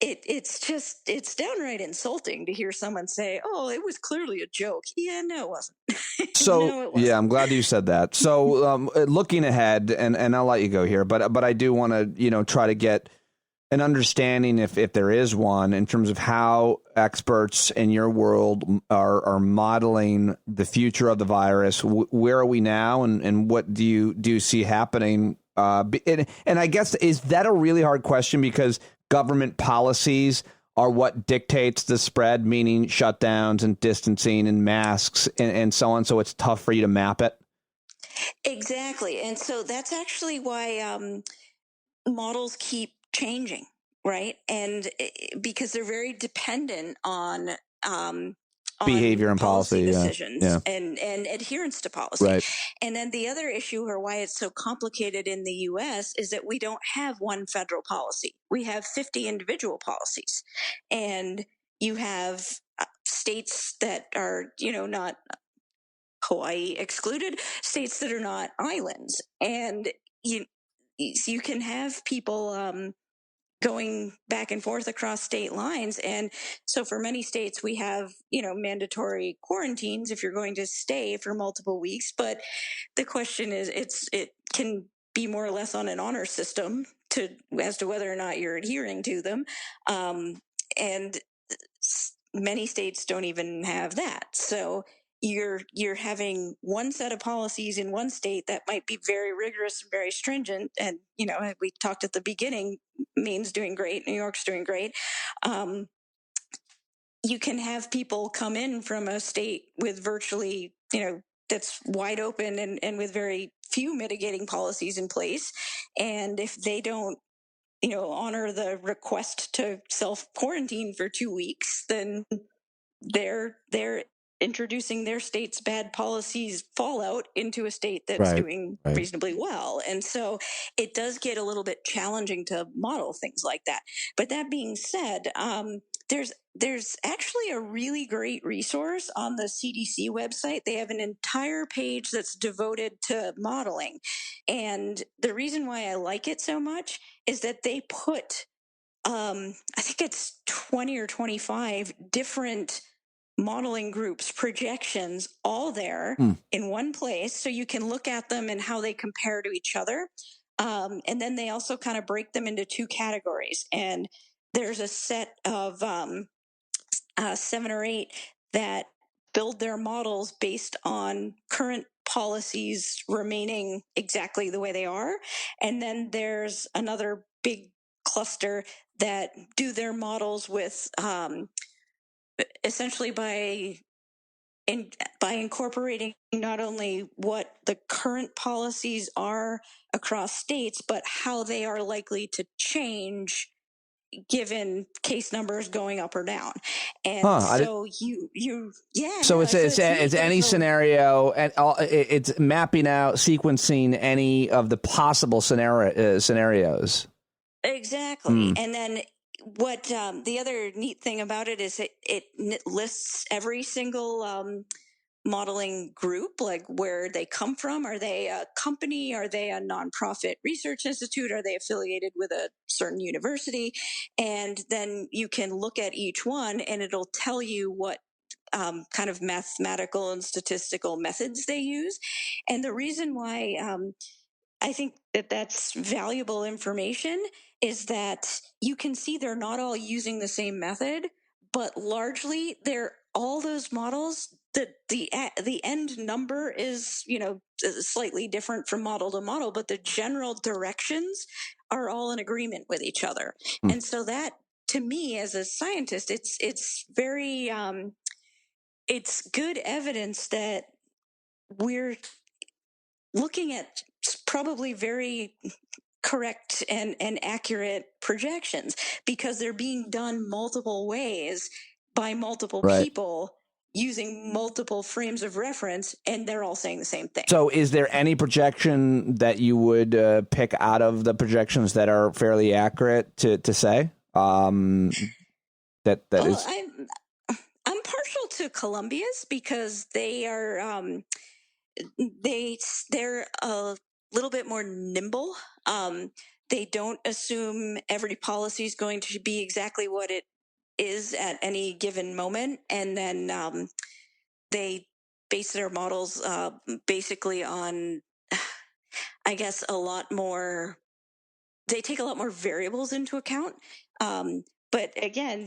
it's downright insulting to hear someone say, "Oh, it was clearly a joke." Yeah, no, it wasn't. So No, it wasn't. yeah, I'm glad you said that. So looking ahead, and I'll let you go here, but I do want to try to get an understanding, if there is one, in terms of how experts in your world are modeling the future of the virus. Where are we now, and what do you see happening? And I guess, is that a really hard question, because government policies are what dictates the spread, meaning shutdowns and distancing and masks and so on. So it's tough for you to map it. Exactly. And so that's actually why models keep changing, right? And because they're very dependent on behavior and policy decisions yeah. and adherence to policy. Right. And then the other issue, or why it's so complicated in the U.S., is that we don't have one federal policy. We have 50 individual policies. And you have states that are, not Hawaii excluded, states that are not islands. And you can have people going back and forth across state lines. And so for many states, we have, mandatory quarantines if you're going to stay for multiple weeks. But the question is, it can be more or less on an honor system as to whether or not you're adhering to them. And many states don't even have that. So you're having one set of policies in one state that might be very rigorous and very stringent. And, we talked at the beginning, Maine's doing great, New York's doing great. You can have people come in from a state with virtually, that's wide open and with very few mitigating policies in place. And if they don't, honor the request to self-quarantine for 2 weeks, then they're introducing their state's bad policies fallout into a state that's doing reasonably well. And so it does get a little bit challenging to model things like that. But that being said, there's actually a really great resource on the CDC website. They have an entire page that's devoted to modeling. And the reason why I like it so much is that they put, I think it's 20 or 25 different modeling groups, projections, all there in one place. So you can look at them and how they compare to each other. And then they also kind of break them into two categories. And there's a set of 7 or 8 that build their models based on current policies remaining exactly the way they are. And then there's another big cluster that do their models with essentially by incorporating not only what the current policies are across states, but how they are likely to change given case numbers going up or down. And So it's any scenario, and it's mapping out, sequencing any of the possible scenarios. Exactly. And then what the other neat thing about it is it lists every single modeling group, like where they come from. Are they a company? Are they a nonprofit research institute? Are they affiliated with a certain university? And then you can look at each one and it'll tell you what kind of mathematical and statistical methods they use. And the reason why I think that that's valuable information is that you can see they're not all using the same method, but largely they're all those models. The end number is, slightly different from model to model, but the general directions are all in agreement with each other. And so that, to me, as a scientist, it's very it's good evidence that we're looking at probably very correct and accurate projections because they're being done multiple ways by multiple people using multiple frames of reference, and they're all saying the same thing. So is there any projection that you would pick out of the projections that are fairly accurate to say? I'm partial to Columbia's because they are they're a little bit more nimble. They don't assume every policy is going to be exactly what it is at any given moment, and then they base their models basically on, I guess, a lot more. They take a lot more variables into account. But again,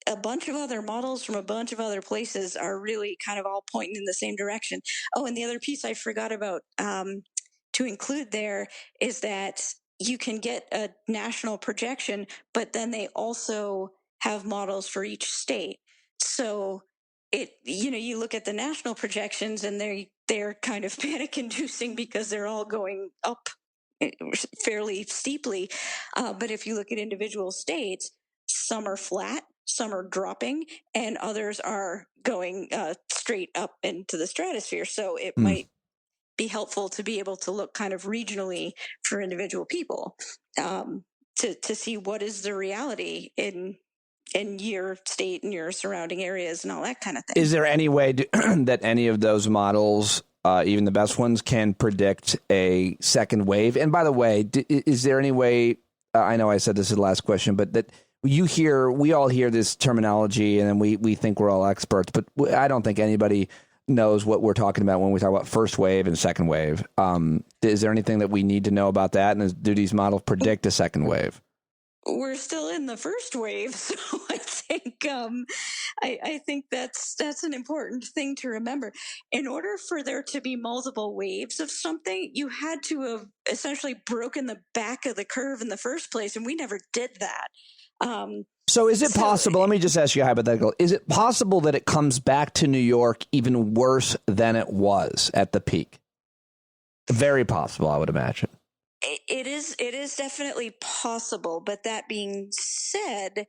a bunch of other models from a bunch of other places are really kind of all pointing in the same direction. Oh, and the other piece I forgot about to include there is that you can get a national projection, but then they also have models for each state. So you look at the national projections and they're kind of panic inducing because they're all going up fairly steeply. But if you look at individual states, some are flat, some are dropping, and others are going straight up into the stratosphere. So it might be helpful to be able to look kind of regionally for individual people to see what is the reality in your state and your surrounding areas and all that kind of thing. Is there any way that any of those models, even the best ones, can predict a second wave? And by the way, is there any way, I know I said this is the last question, but that we all hear this terminology and then we think we're all experts, but I don't think anybody knows what we're talking about when we talk about first wave and second wave. Is there anything that we need to know about that? And do these models predict a second wave? We're still in the first wave, so I think I think that's an important thing to remember. In order for there to be multiple waves of something, you had to have essentially broken the back of the curve in the first place, and we never did that. So is it possible, let me just ask you a hypothetical, is it possible that it comes back to New York even worse than it was at the peak? Very possible, I would imagine. It is definitely possible, but that being said,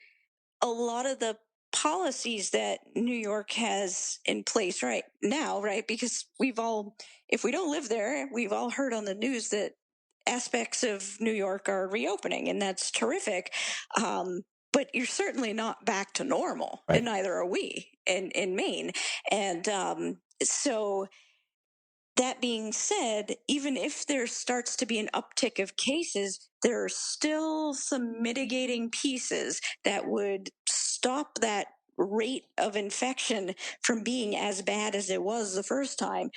a lot of the policies that New York has in place right now, right? Because if we don't live there, we've all heard on the news that aspects of New York are reopening, and that's terrific. But you're certainly not back to normal, and neither are we in Maine. And so that being said, even if there starts to be an uptick of cases, there are still some mitigating pieces that would stop that rate of infection from being as bad as it was the first time.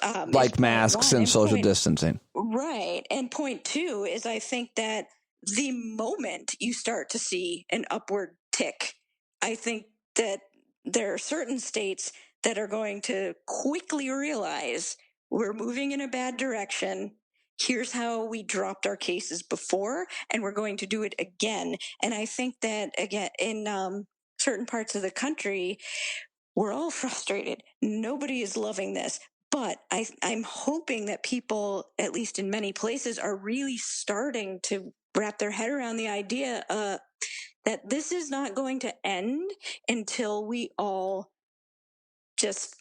Like masks and social distancing. Right. And point two is I think that the moment you start to see an upward tick, I think that there are certain states that are going to quickly realize we're moving in a bad direction. Here's how we dropped our cases before, and we're going to do it again. And I think that, again, in certain parts of the country, we're all frustrated. Nobody is loving this. But I'm hoping that people, at least in many places, are really starting to wrap their head around the idea that this is not going to end until we all just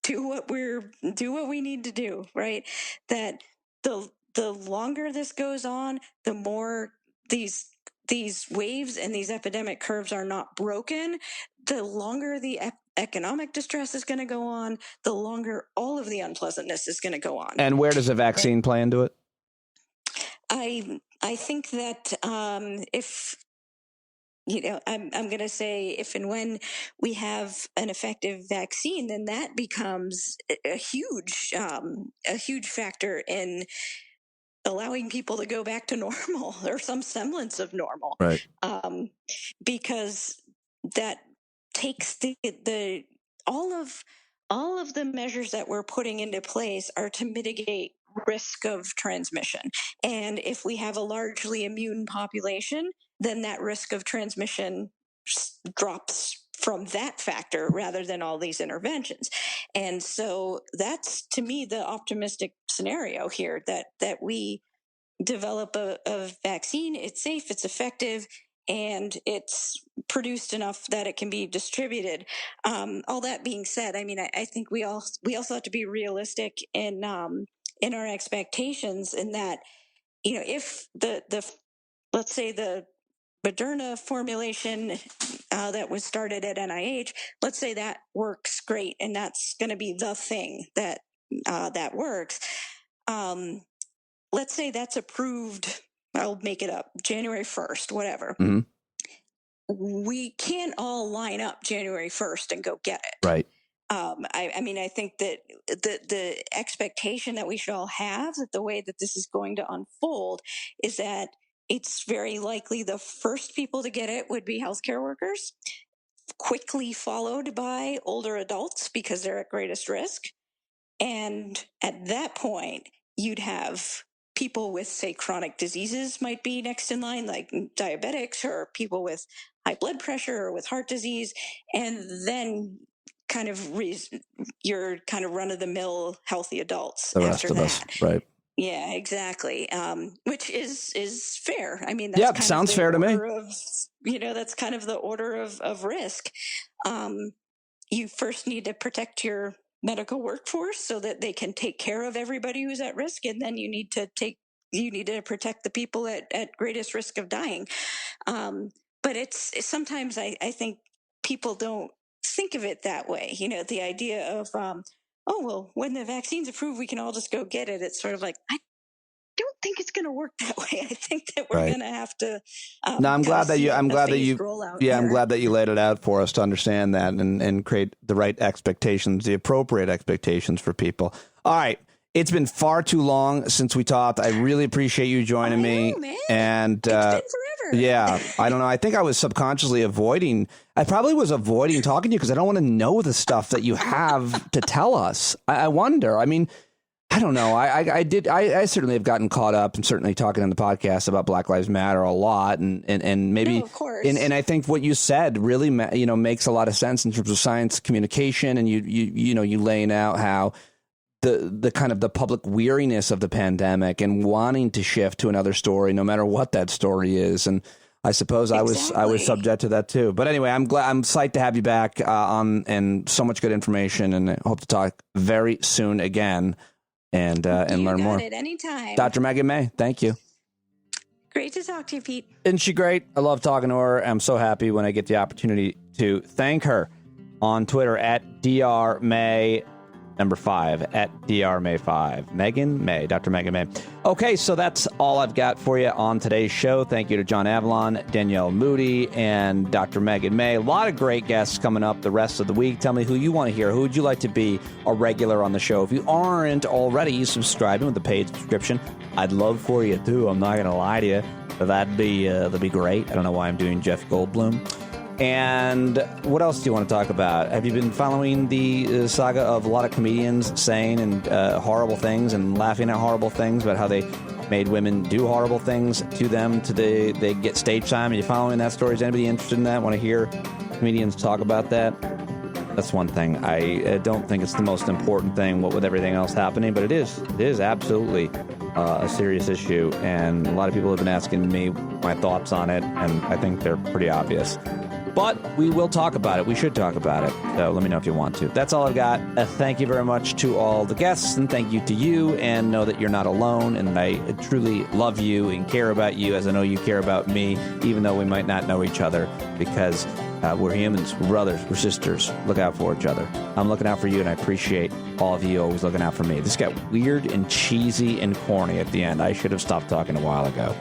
do what we need to do, right? That the longer this goes on, the more these waves and these epidemic curves are not broken, the longer the economic distress is going to go on, the longer all of the unpleasantness is going to go on. And where does a vaccine play into it? I think that if I'm going to say if and when we have an effective vaccine, then that becomes a huge factor in allowing people to go back to normal or some semblance of normal. Right. Because that takes all of the measures that we're putting into place are to mitigate risk of transmission. And if we have a largely immune population, then that risk of transmission drops from that factor rather than all these interventions. And so that's, to me, the optimistic scenario here, that we develop a vaccine, it's safe, it's effective, and it's produced enough that it can be distributed. All that being said, I mean, I think we also have to be realistic in our expectations, in that, if let's say the Moderna formulation that was started at NIH, let's say that works great, and that's going to be the thing that works. Let's say that's approved, I'll make it up, January 1st, whatever. Mm-hmm. We can't all line up January 1st and go get it. Right. I mean, I think that the expectation that we should all have, that the way that this is going to unfold, is that it's very likely the first people to get it would be healthcare workers, quickly followed by older adults because they're at greatest risk. And at that point, you'd have people with, say, chronic diseases might be next in line, like diabetics or people with high blood pressure or with heart disease. And then kind of your kind of run-of-the-mill healthy adults. The rest of us, right? Yeah, exactly. Which is fair. I mean, that's sounds fair to me. That's kind of the order of risk. You first need to protect your medical workforce so that they can take care of everybody who's at risk, and then you need to protect the people at greatest risk of dying. But it's sometimes I think people don't think of it that way. The idea of when the vaccine's approved, we can all just go get it. It's sort of like, I don't think it's going to work that way. I think that we're going to have to. I'm glad that you laid it out for us to understand that and create the right expectations, the appropriate expectations for people. All right. It's been far too long since we talked. I really appreciate you joining me. Man. And it's been forever. Yeah, I don't know. I think I was subconsciously avoiding talking to you because I don't want to know the stuff that you have to tell us. I wonder. I mean, I don't know. I certainly have gotten caught up and certainly talking on the podcast about Black Lives Matter a lot, and maybe, of course. And I think what you said really, makes a lot of sense in terms of science communication, and you laying out how the kind of the public weariness of the pandemic and wanting to shift to another story, no matter what that story is. And I suppose exactly. I was subject to that too. But anyway, I'm psyched to have you back on, and so much good information, and I hope to talk very soon again and learn more. At any time. Dr. Meghan May, thank you. Great to talk to you, Pete. Isn't she great? I love talking to her. I'm so happy when I get the opportunity to thank her on Twitter at drmay5 at drmay5. Meghan May, Dr. Meghan May. Okay, so that's all I've got for you on today's show. Thank you to John Avlon, Danielle Moodie, and Dr. Meghan May. A lot of great guests coming up the rest of the week. Tell me who you want to hear. Who would you like to be a regular on the show? If you aren't already subscribing with a paid subscription, I'd love for you too. I'm not going to lie to you. That'd be great. I don't know why I'm doing Jeff Goldblum. And what else do you want to talk about? Have you been following the saga of a lot of comedians saying and horrible things and laughing at horrible things about how they made women do horrible things to them they get stage time? Are you following that story? Is anybody interested in that? Want to hear comedians talk about that? That's one thing. I don't think it's the most important thing, what with everything else happening, but it is absolutely a serious issue, and a lot of people have been asking me my thoughts on it, and I think they're pretty obvious. But we will talk about it. We should talk about it. So let me know if you want to. That's all I've got. Thank you very much to all the guests, and thank you to you, and know that you're not alone, and I truly love you and care about you, as I know you care about me, even though we might not know each other, because we're humans, we're brothers, we're sisters. Look out for each other. I'm looking out for you, and I appreciate all of you always looking out for me. This got weird and cheesy and corny at the end. I should have stopped talking a while ago.